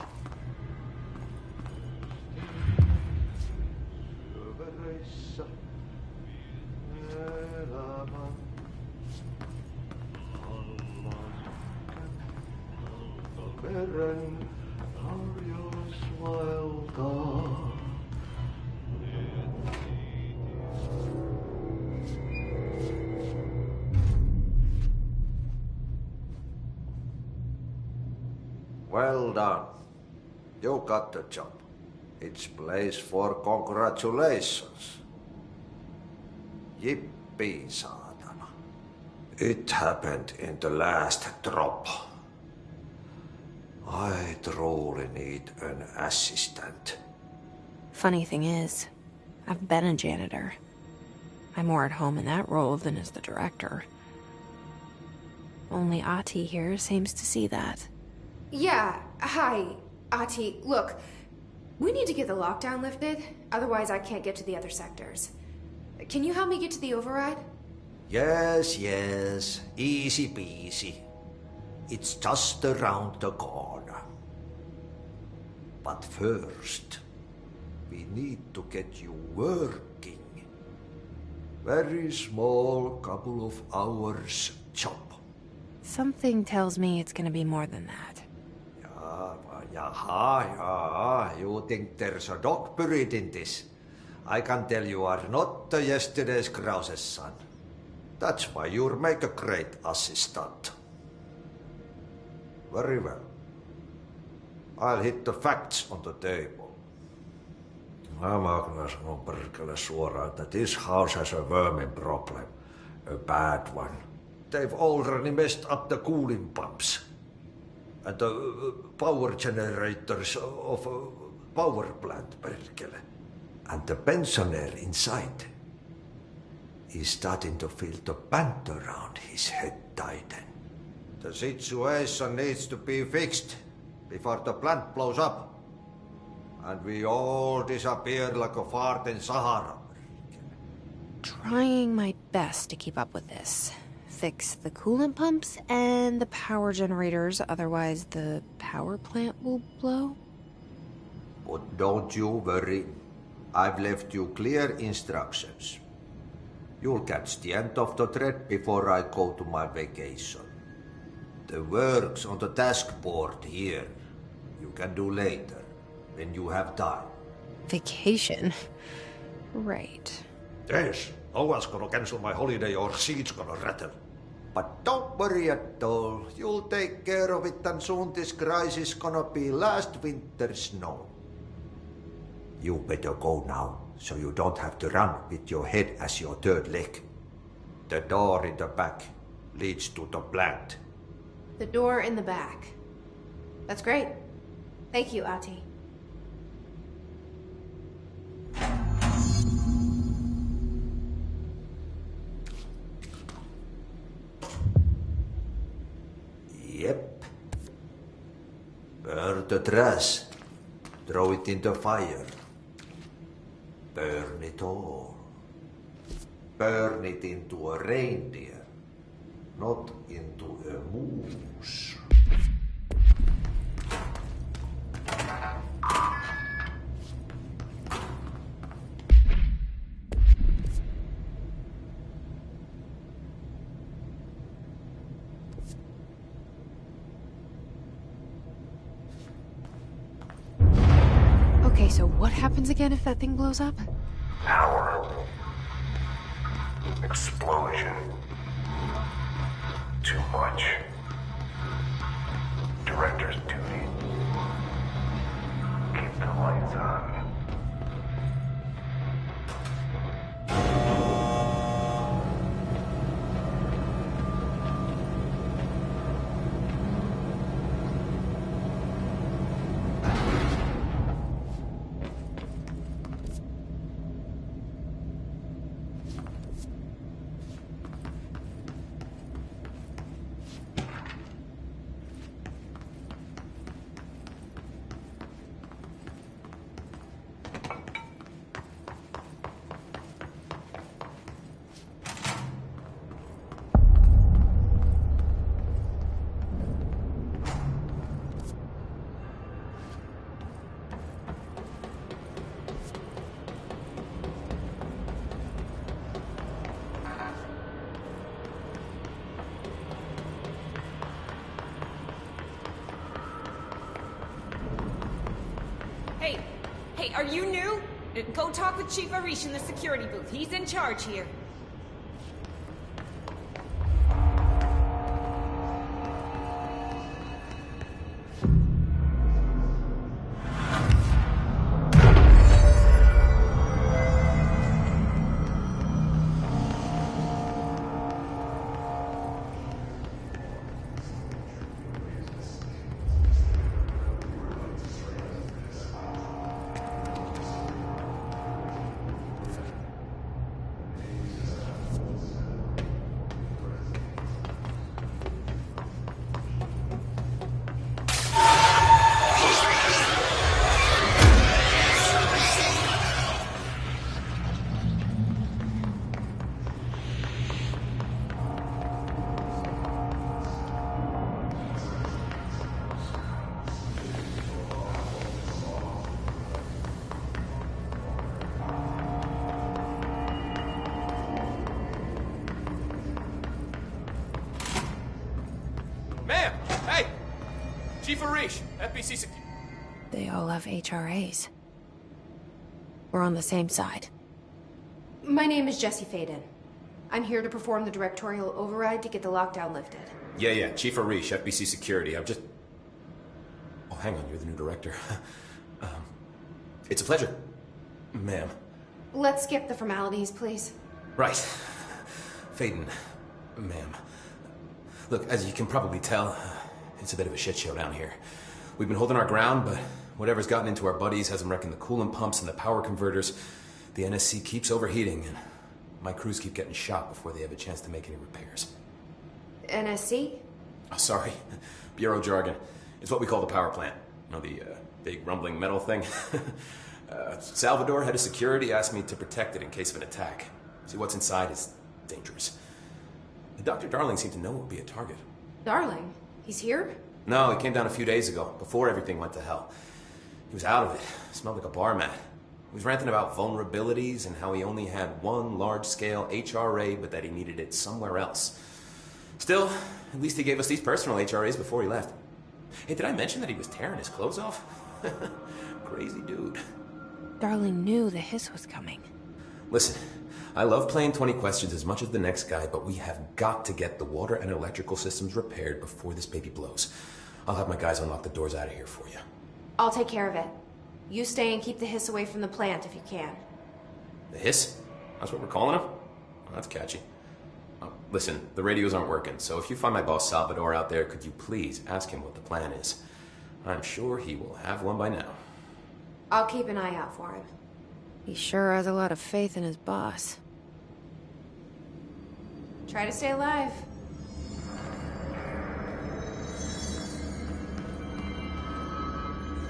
Speaker 2: Well done. You got the job. It's place for congratulations. Yippee, saatana. It happened in the last drop. I truly need an assistant.
Speaker 1: Funny thing is, I've been a janitor. I'm more at home in that role than as the director. Only Ati here seems to see that.
Speaker 11: Yeah, hi, Ati. Look, we need to get the lockdown lifted, otherwise I can't get to the other sectors. Can you help me get to the override?
Speaker 2: Yes, easy peasy. It's just around the corner. But first, we need to get you working. Very small, couple of hours job.
Speaker 1: Something tells me it's gonna be more than that.
Speaker 2: Yeah. You think there's a dog buried in this? I can tell you are not yesterday's Cruza's son. That's why you'll make a great assistant. Very well. I'll hit the facts on the table. Mä kyllä sanon perkele suoraan, että this house has a vermin problem. A bad one. They've already messed up the cooling pumps. And the power generators of a power plant, perkele. And the pensioner inside is starting to feel the band around his head tighten. The situation needs to be fixed before the plant blows up. And we all disappear like a fart in Sahara.
Speaker 1: Trying my best to keep up with this. Fix the coolant pumps and the power generators, otherwise the power plant will blow.
Speaker 2: But don't you worry. I've left you clear instructions. You'll catch the end of the thread before I go to my vacation. The work's on the task board here. You can do later, when you have time.
Speaker 1: Vacation? Right.
Speaker 2: Yes, no one's gonna cancel my holiday or seat's gonna rattle. But don't worry at all. You'll take care of it and soon this crisis gonna be last winter's snow. You better go now, so you don't have to run with your head as your third leg. The door in the back leads to the plant.
Speaker 11: The door in the back. That's great. Thank you, Ati.
Speaker 2: Yep. Burn the trash. Throw it in the fire. Burn it all. Burn it into a reindeer, not into a moose.
Speaker 1: Okay, so what happens again if that thing blows up?
Speaker 4: Power. Explosion. Too much. Director's duty. Keep the lights on.
Speaker 12: Hey, are you new? Go talk with Chief Arish in the security booth. He's in charge here.
Speaker 1: They all have HRAs. We're on the same side.
Speaker 11: My name is Jesse Faden. I'm here to perform the directorial override to get the lockdown lifted.
Speaker 13: Yeah, Chief Arish, FBC Security. I'm just... Oh, hang on, you're the new director. It's a pleasure, ma'am.
Speaker 11: Let's skip the formalities, please.
Speaker 13: Right. Faden, ma'am. Look, as you can probably tell, it's a bit of a shit show down here. We've been holding our ground, but whatever's gotten into our buddies has them wrecking the coolant pumps and the power converters. The NSC keeps overheating, and my crews keep getting shot before they have a chance to make any repairs.
Speaker 11: NSC?
Speaker 13: Oh, sorry. Bureau jargon. It's what we call the power plant. You know, the big rumbling metal thing? Salvador, head of security, asked me to protect it in case of an attack. See, what's inside is dangerous. Dr. Darling seemed to know it would be a target.
Speaker 11: Darling? He's here?
Speaker 13: No, he came down a few days ago, before everything went to hell. He was out of it. Smelled like a bar mat. He was ranting about vulnerabilities and how he only had one large-scale HRA, but that he needed it somewhere else. Still, at least he gave us these personal HRAs before he left. Hey, did I mention that he was tearing his clothes off? Crazy dude.
Speaker 1: Darling knew the hiss was coming.
Speaker 13: Listen, I love playing 20 questions as much as the next guy, but we have got to get the water and electrical systems repaired before this baby blows. I'll have my guys unlock the doors out of here for you.
Speaker 11: I'll take care of it. You stay and keep the hiss away from the plant if you can.
Speaker 13: The hiss? That's what we're calling him? Oh, that's catchy. Listen, the radios aren't working, so if you find my boss Salvador out there, could you please ask him what the plan is? I'm sure he will have one by now.
Speaker 11: I'll keep an eye out for him.
Speaker 1: He sure has a lot of faith in his boss.
Speaker 11: Try to stay alive.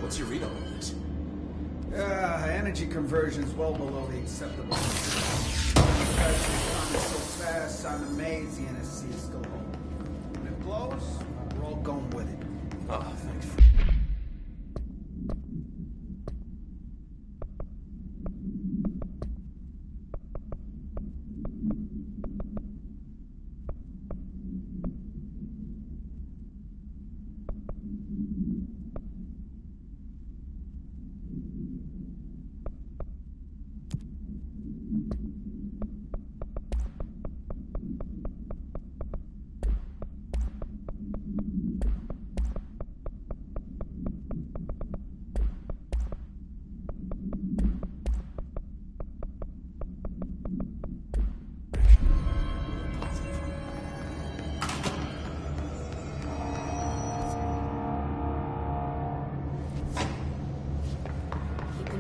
Speaker 13: What's your read on all this?
Speaker 14: Energy conversion's well below the acceptable. Pressure's coming so fast, I'm amazed the NSC is still home. When it blows, we're all going with it.
Speaker 13: Oh, thanks.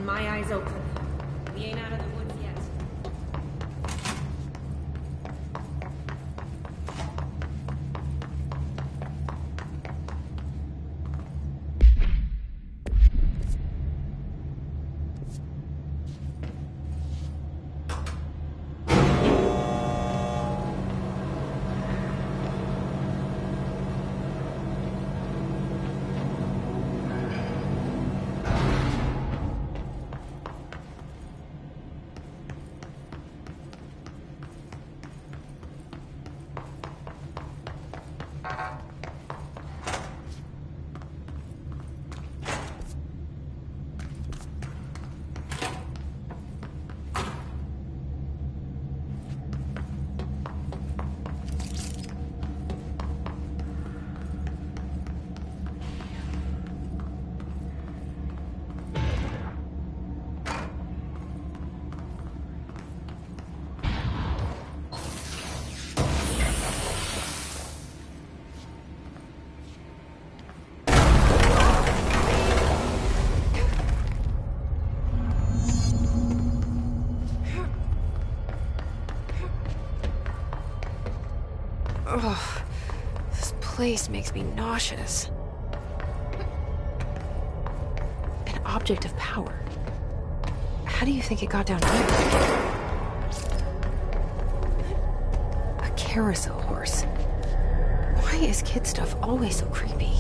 Speaker 12: My eyes open. We ain't out of the woods yet.
Speaker 1: place makes me nauseous. An object of power. How do you think it got down here? A carousel horse. Why is kid stuff always so creepy?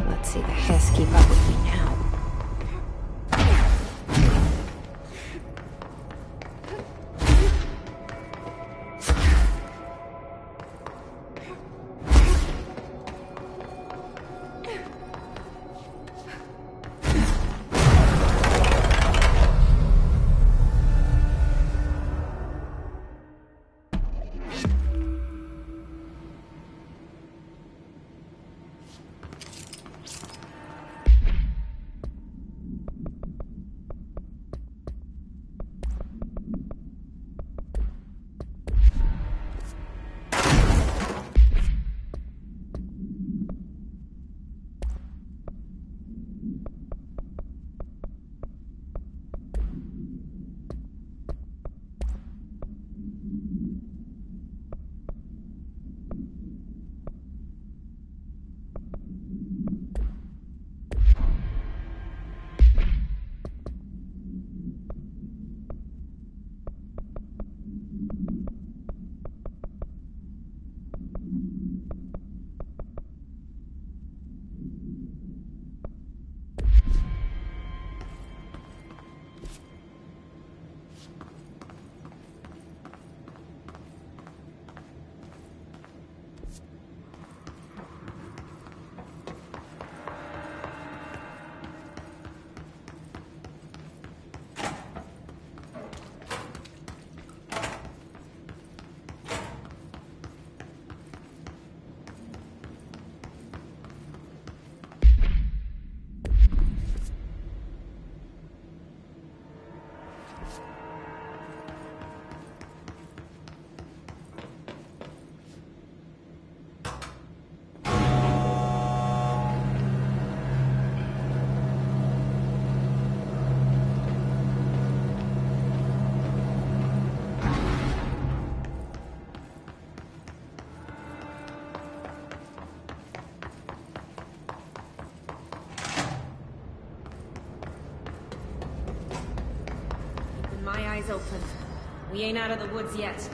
Speaker 1: Let's see the Hess keep up with me now.
Speaker 12: My eyes open. We ain't out of the woods yet.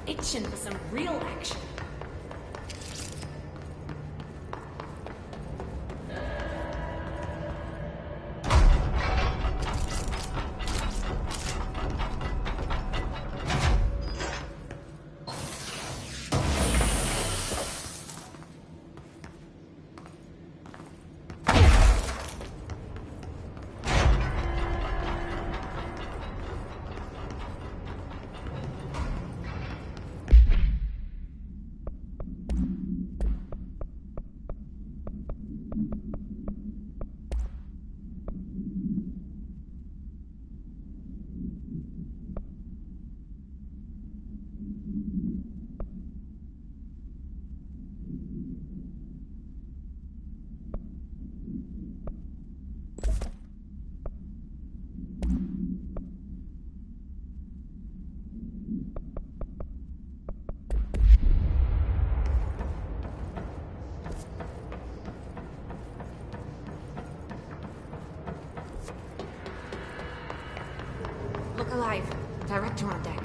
Speaker 12: itching for some real action.
Speaker 7: Look alive. Director on deck.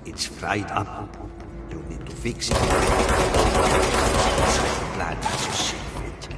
Speaker 2: It's fried up. You need to fix it. The plan has a secret.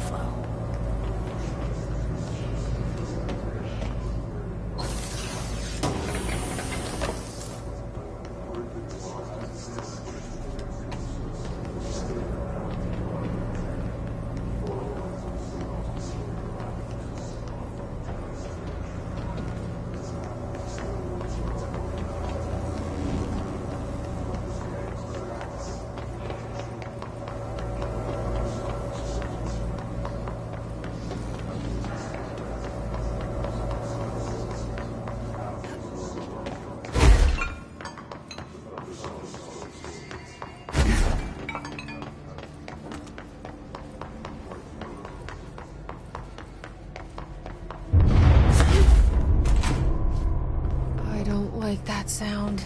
Speaker 15: flow.
Speaker 1: Like that sound.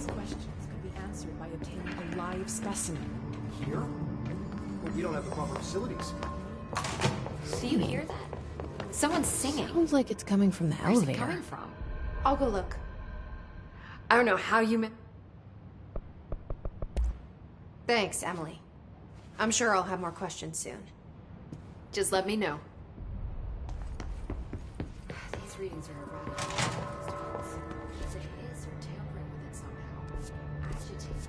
Speaker 10: these questions could be answered by obtaining a live specimen.
Speaker 15: Here? But we don't have the proper facilities.
Speaker 7: Do you hear that? Someone's singing.
Speaker 1: Sounds like it's coming from the
Speaker 7: Where's
Speaker 1: elevator.
Speaker 7: it coming from?
Speaker 11: I'll go look.
Speaker 7: I don't know how you
Speaker 11: Thanks, Emily. I'm sure I'll have more questions soon.
Speaker 7: Just let me know. These readings are erratic. Is it his or tampering with it somehow? Agitated.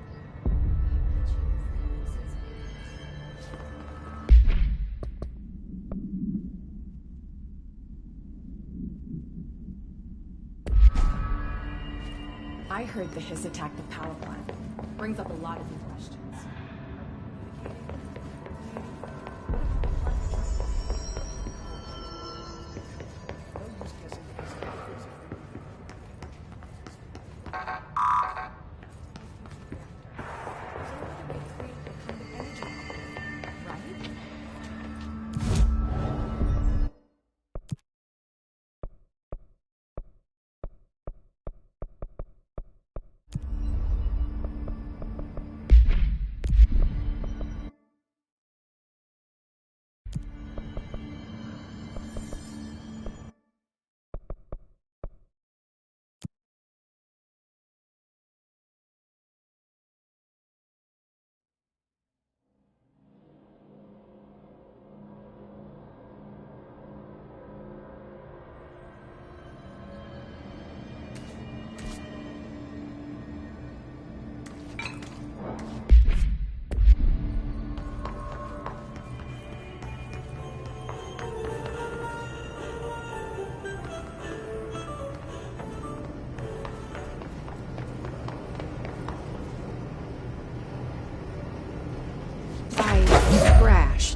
Speaker 10: I heard the Hiss attacked the power plant. Brings up a lot of new questions.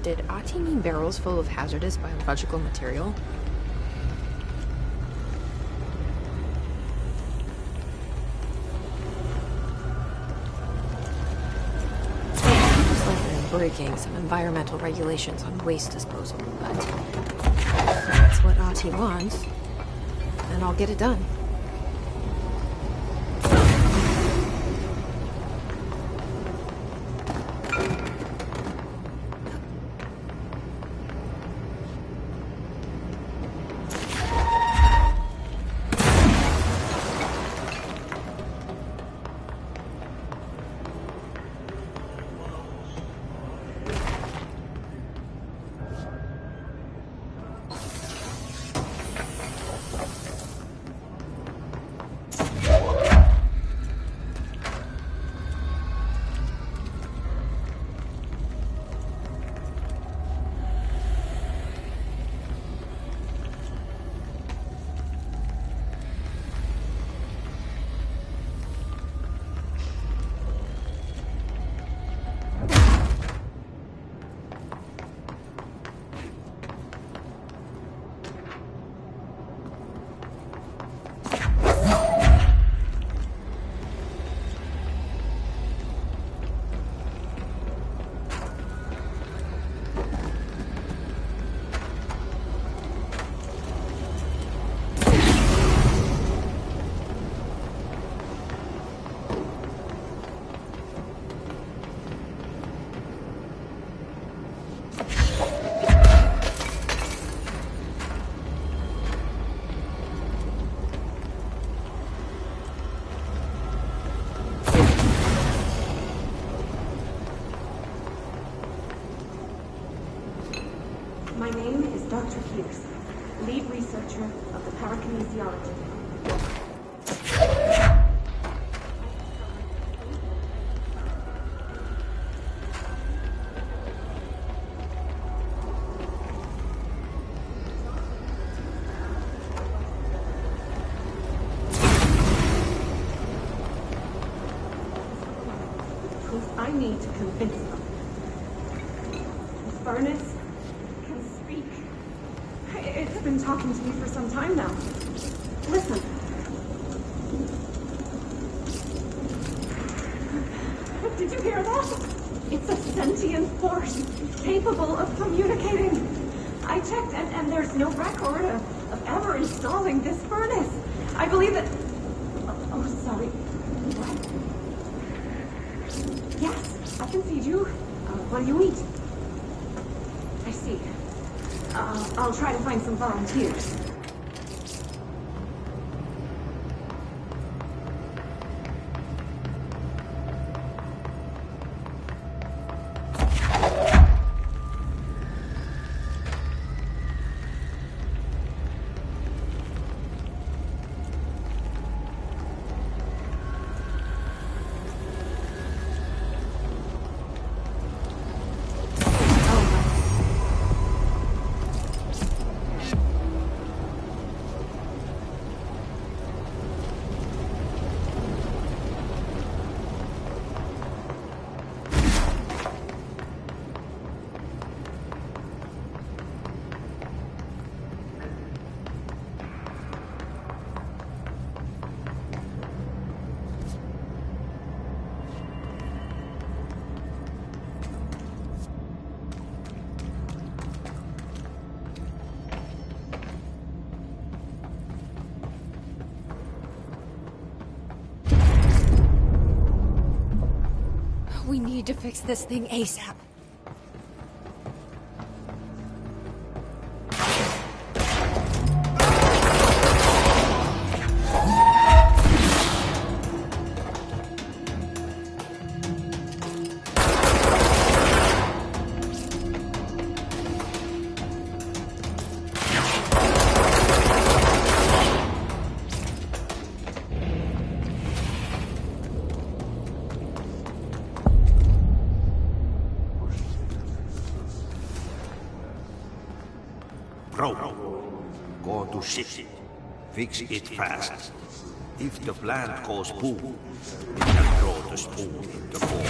Speaker 1: Did Ati mean barrels full of hazardous biological material? Looks like they're breaking some environmental regulations on waste disposal, but if that's what Ati wants, then I'll get it done.
Speaker 16: My name is Dr. Pierce, lead researcher of the parakinesiology. I need to convince them. The furnace can speak. It's been talking to me for some time now. Listen. Did you hear that? It's a sentient force capable of communicating. I checked and there's no record of ever installing this furnace. I believe that... Oh, sorry. What? Yes, I can feed you. What do you eat? I see. I'll try to find some volunteers.
Speaker 1: We need to fix this thing ASAP.
Speaker 2: Go to ship. Fix it fast. If the plant goes boom, we can throw the spoon in the bowl.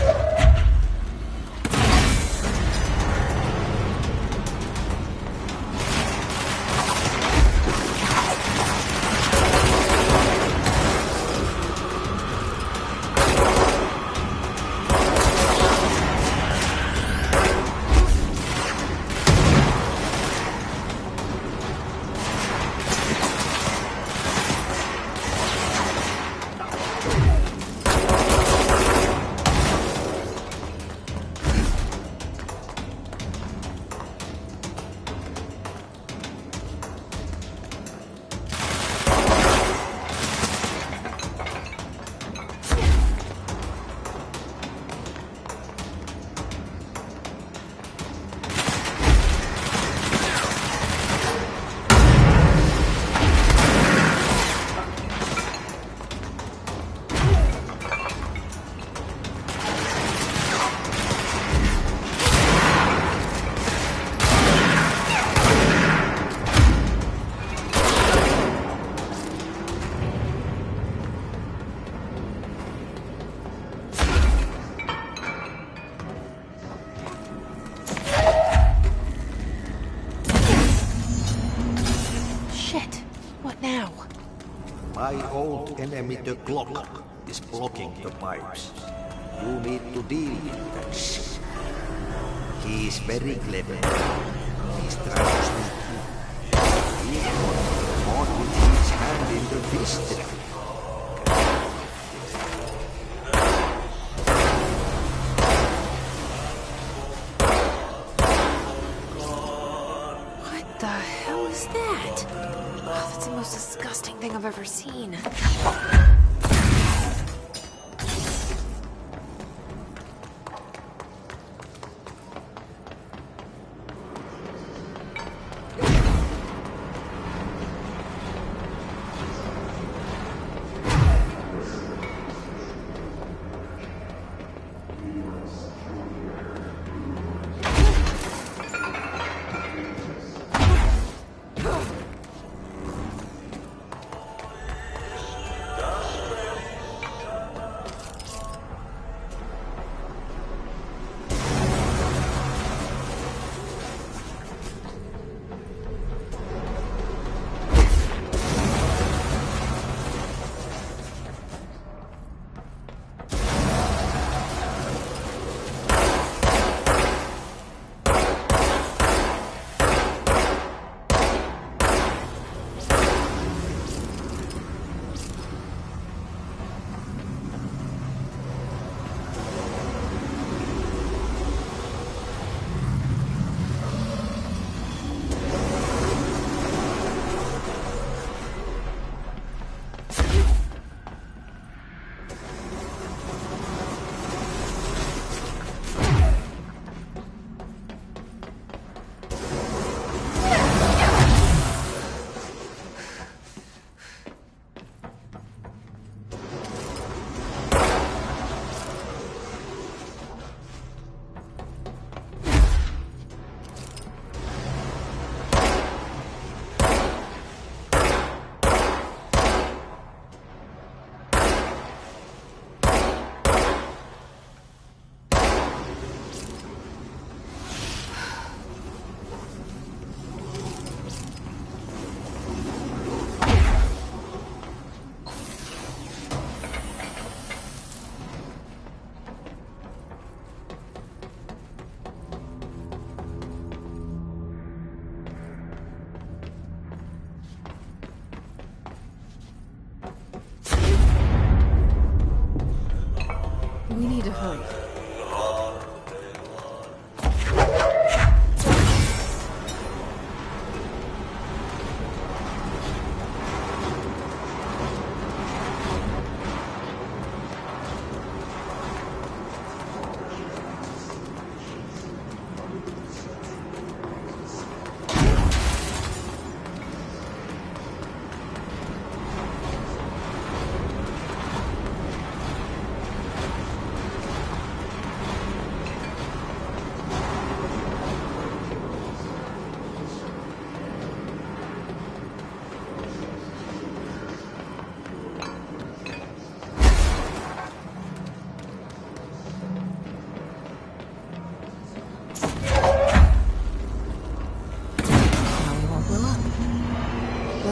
Speaker 2: My old enemy, the clock, is blocking the pipes. You need to deal with that shit. He is very clever. He's trying to sneak in. He caught with his hand in the fish trap.
Speaker 1: What the hell is that? Oh, that's the most disgusting thing I've ever seen.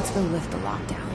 Speaker 1: Let's go lift the lockdown.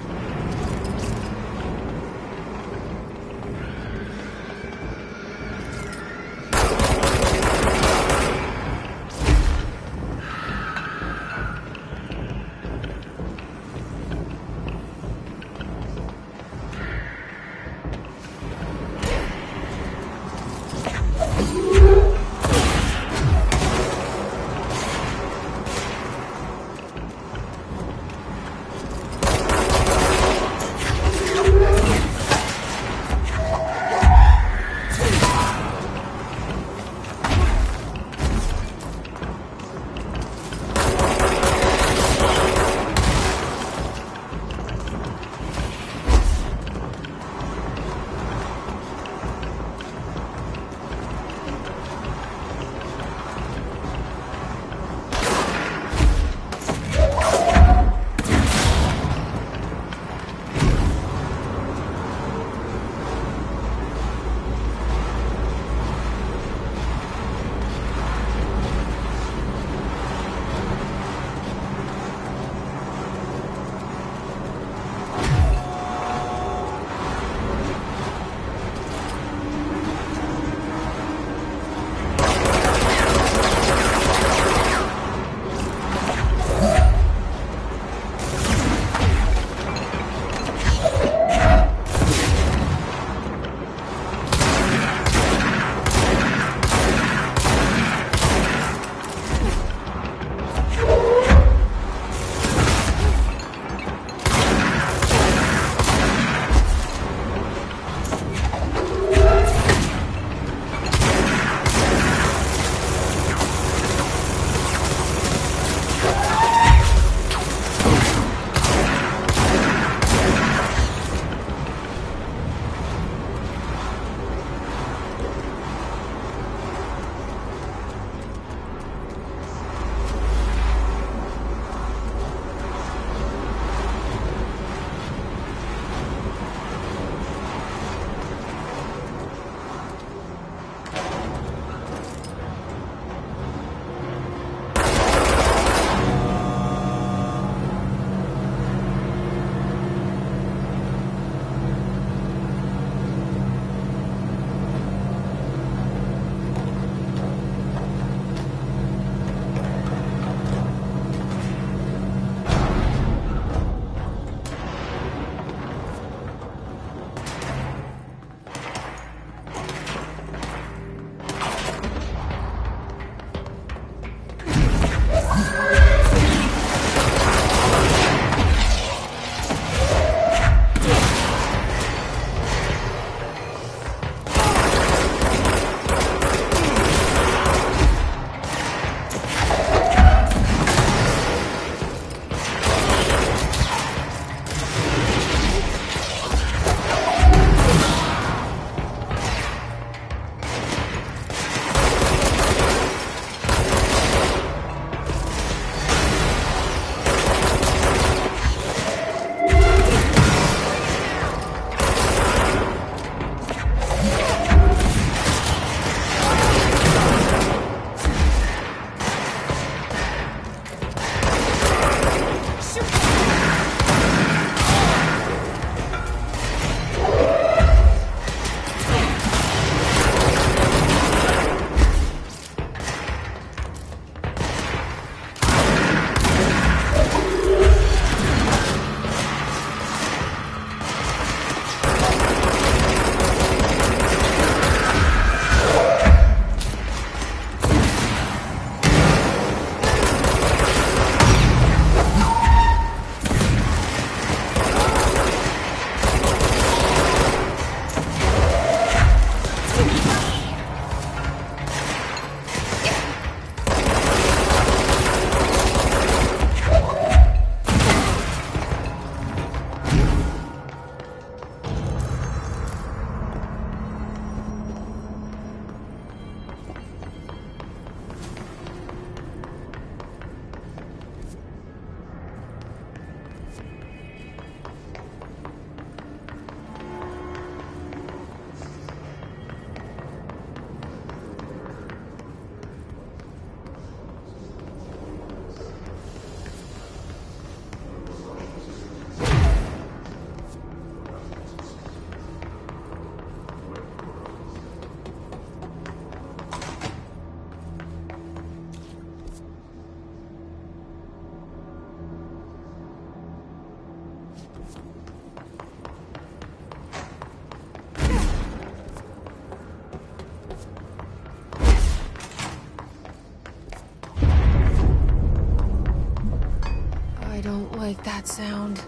Speaker 1: don't like that sound.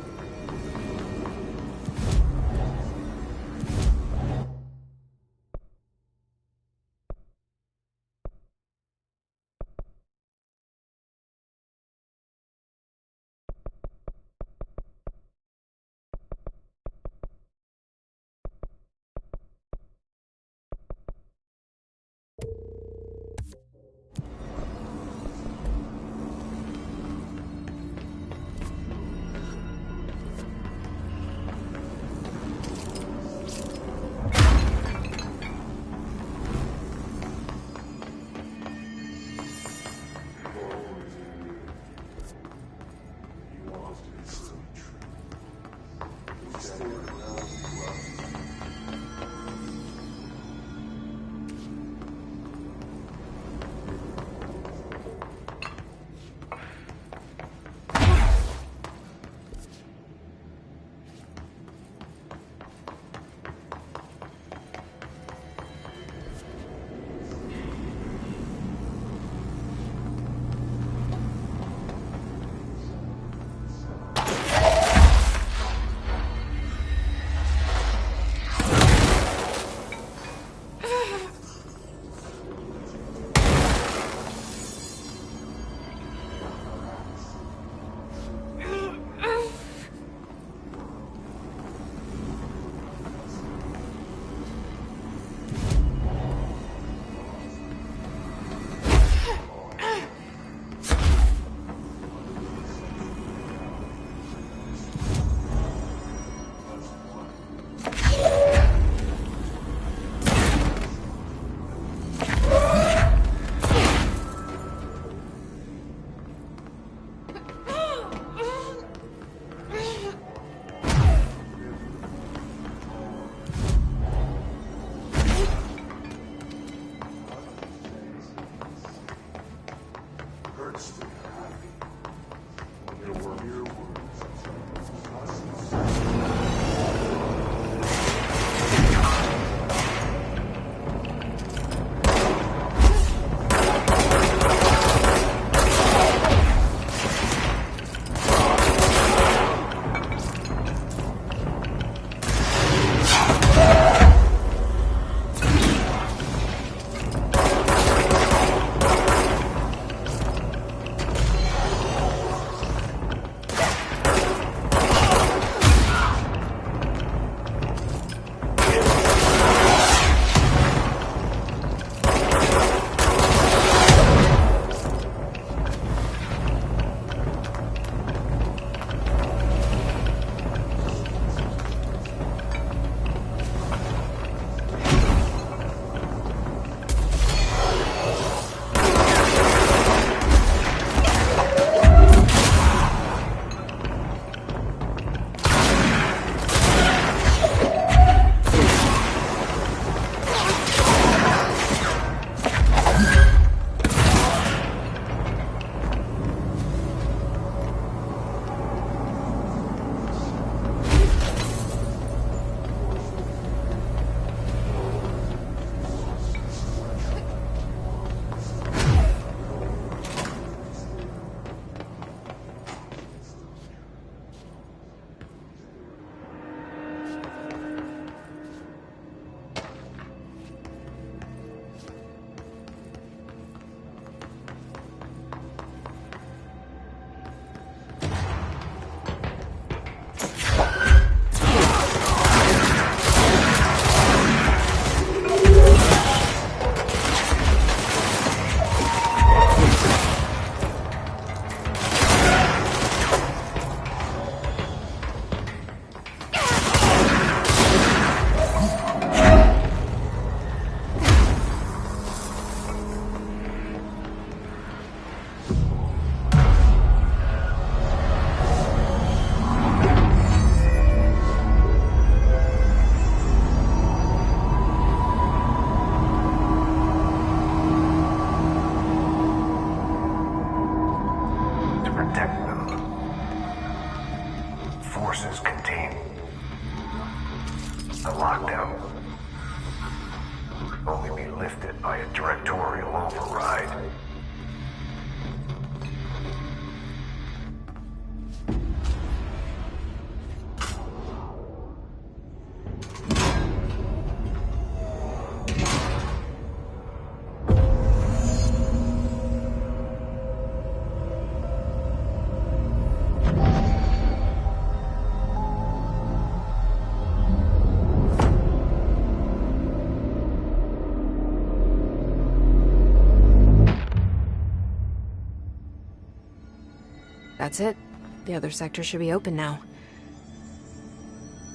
Speaker 1: That's it. The other sector should be open now.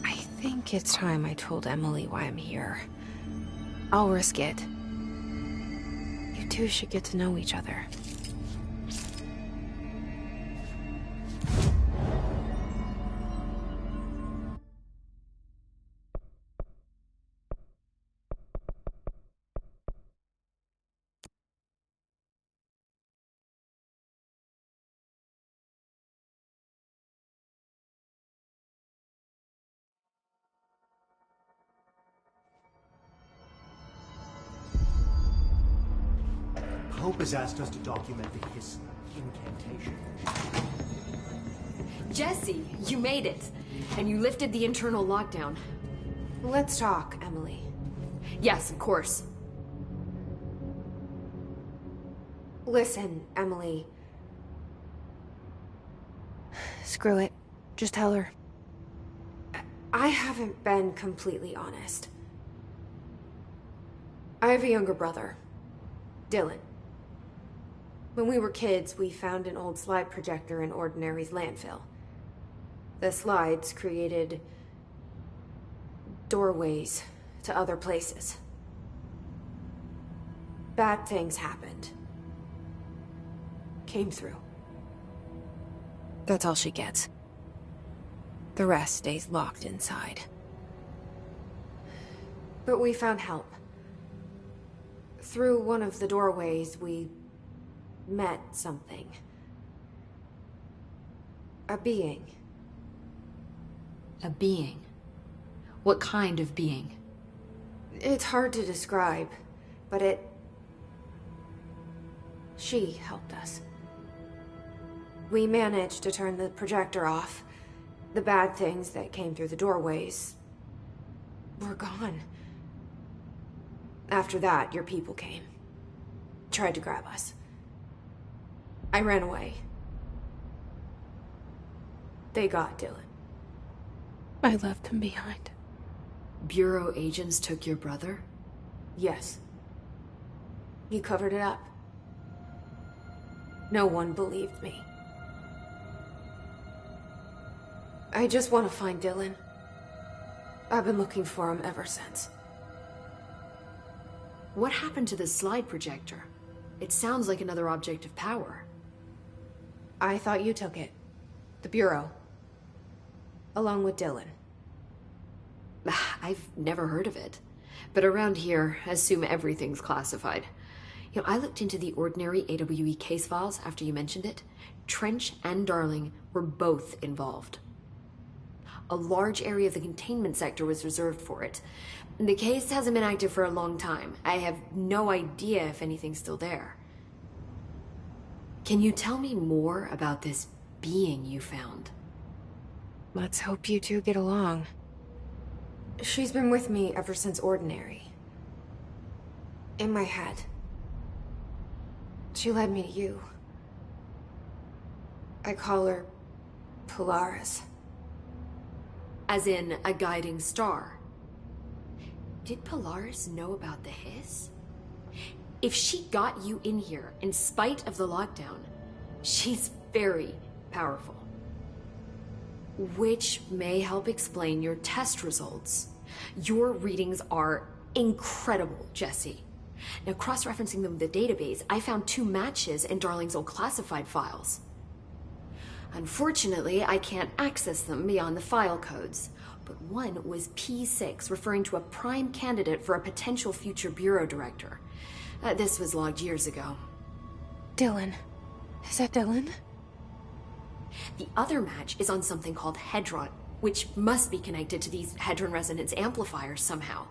Speaker 1: I think it's time I told Emily why I'm here. I'll risk it. You two should get to know each other.
Speaker 15: Hope has asked us to document his incantation.
Speaker 7: Jesse, you made it. And you lifted the internal lockdown.
Speaker 11: Let's talk, Emily.
Speaker 7: Yes, of course.
Speaker 11: Listen, Emily.
Speaker 1: Screw it. Just tell her.
Speaker 11: I haven't been completely honest. I have a younger brother, Dylan. When we were kids, we found an old slide projector in Ordinary's landfill. The slides created doorways to other places. Bad things happened. Came through.
Speaker 1: That's all she gets. The rest stays locked inside.
Speaker 11: But we found help. Through one of the doorways, we met something. A being.
Speaker 7: A being? What kind of being?
Speaker 11: It's hard to describe, but she helped us. We managed to turn the projector off. The bad things that came through the doorways were gone. After that, your people came. Tried to grab us. I ran away. They got Dylan.
Speaker 1: I left him behind.
Speaker 7: Bureau agents took your brother?
Speaker 11: Yes. He covered it up. No one believed me. I just want to find Dylan. I've been looking for him ever since.
Speaker 7: What happened to the slide projector? It sounds like another object of power.
Speaker 11: I thought you took it. The Bureau. Along with Dylan.
Speaker 7: I've never heard of it. But around here, assume everything's classified. You know, I looked into the Ordinary AWE case files after you mentioned it. Trench and Darling were both involved. A large area of the containment sector was reserved for it. The case hasn't been active for a long time. I have no idea if anything's still there. Can you tell me more about this being you found?
Speaker 1: Let's hope you two get along.
Speaker 11: She's been with me ever since Ordinary. In my head. She led me to you. I call her Polaris.
Speaker 7: As in a guiding star. Did Polaris know about the hiss? If she got you in here in spite of the lockdown, she's very powerful. Which may help explain your test results. Your readings are incredible, Jesse. Now, cross-referencing them with the database, I found 2 matches in Darling's old classified files. Unfortunately, I can't access them beyond the file codes. But one was P6, referring to a prime candidate for a potential future bureau director. This was logged years ago.
Speaker 1: Dylan. Is that Dylan?
Speaker 7: The other match is on something called Hedron, which must be connected to these Hedron resonance amplifiers somehow.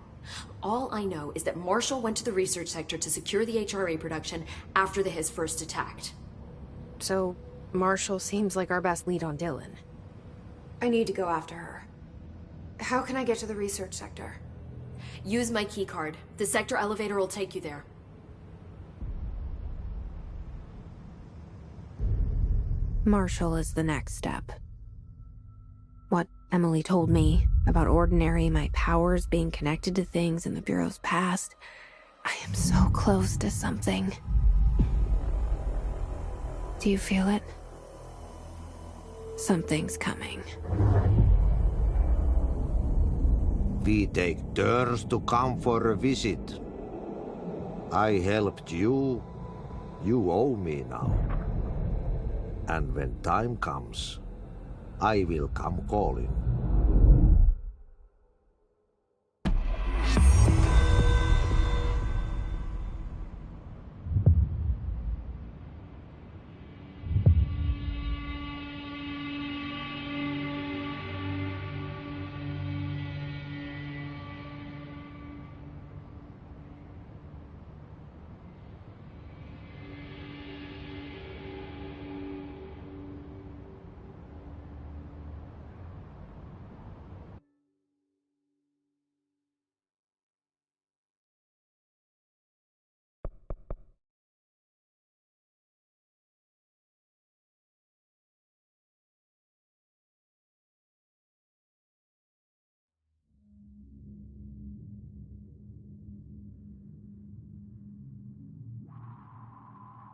Speaker 7: All I know is that Marshall went to the research sector to secure the HRA production after the hiss first attacked.
Speaker 1: So, Marshall seems like our best lead on Dylan.
Speaker 11: I need to go after her. How can I get to the research sector?
Speaker 7: Use my keycard. The sector elevator will take you there.
Speaker 1: Marshall is the next step. What Emily told me about Ordinary, my powers being connected to things in the Bureau's past. I am so close to something. Do you feel it? Something's coming.
Speaker 17: We take turns to come for a visit. I helped you. You owe me now. And when time comes, I will come calling.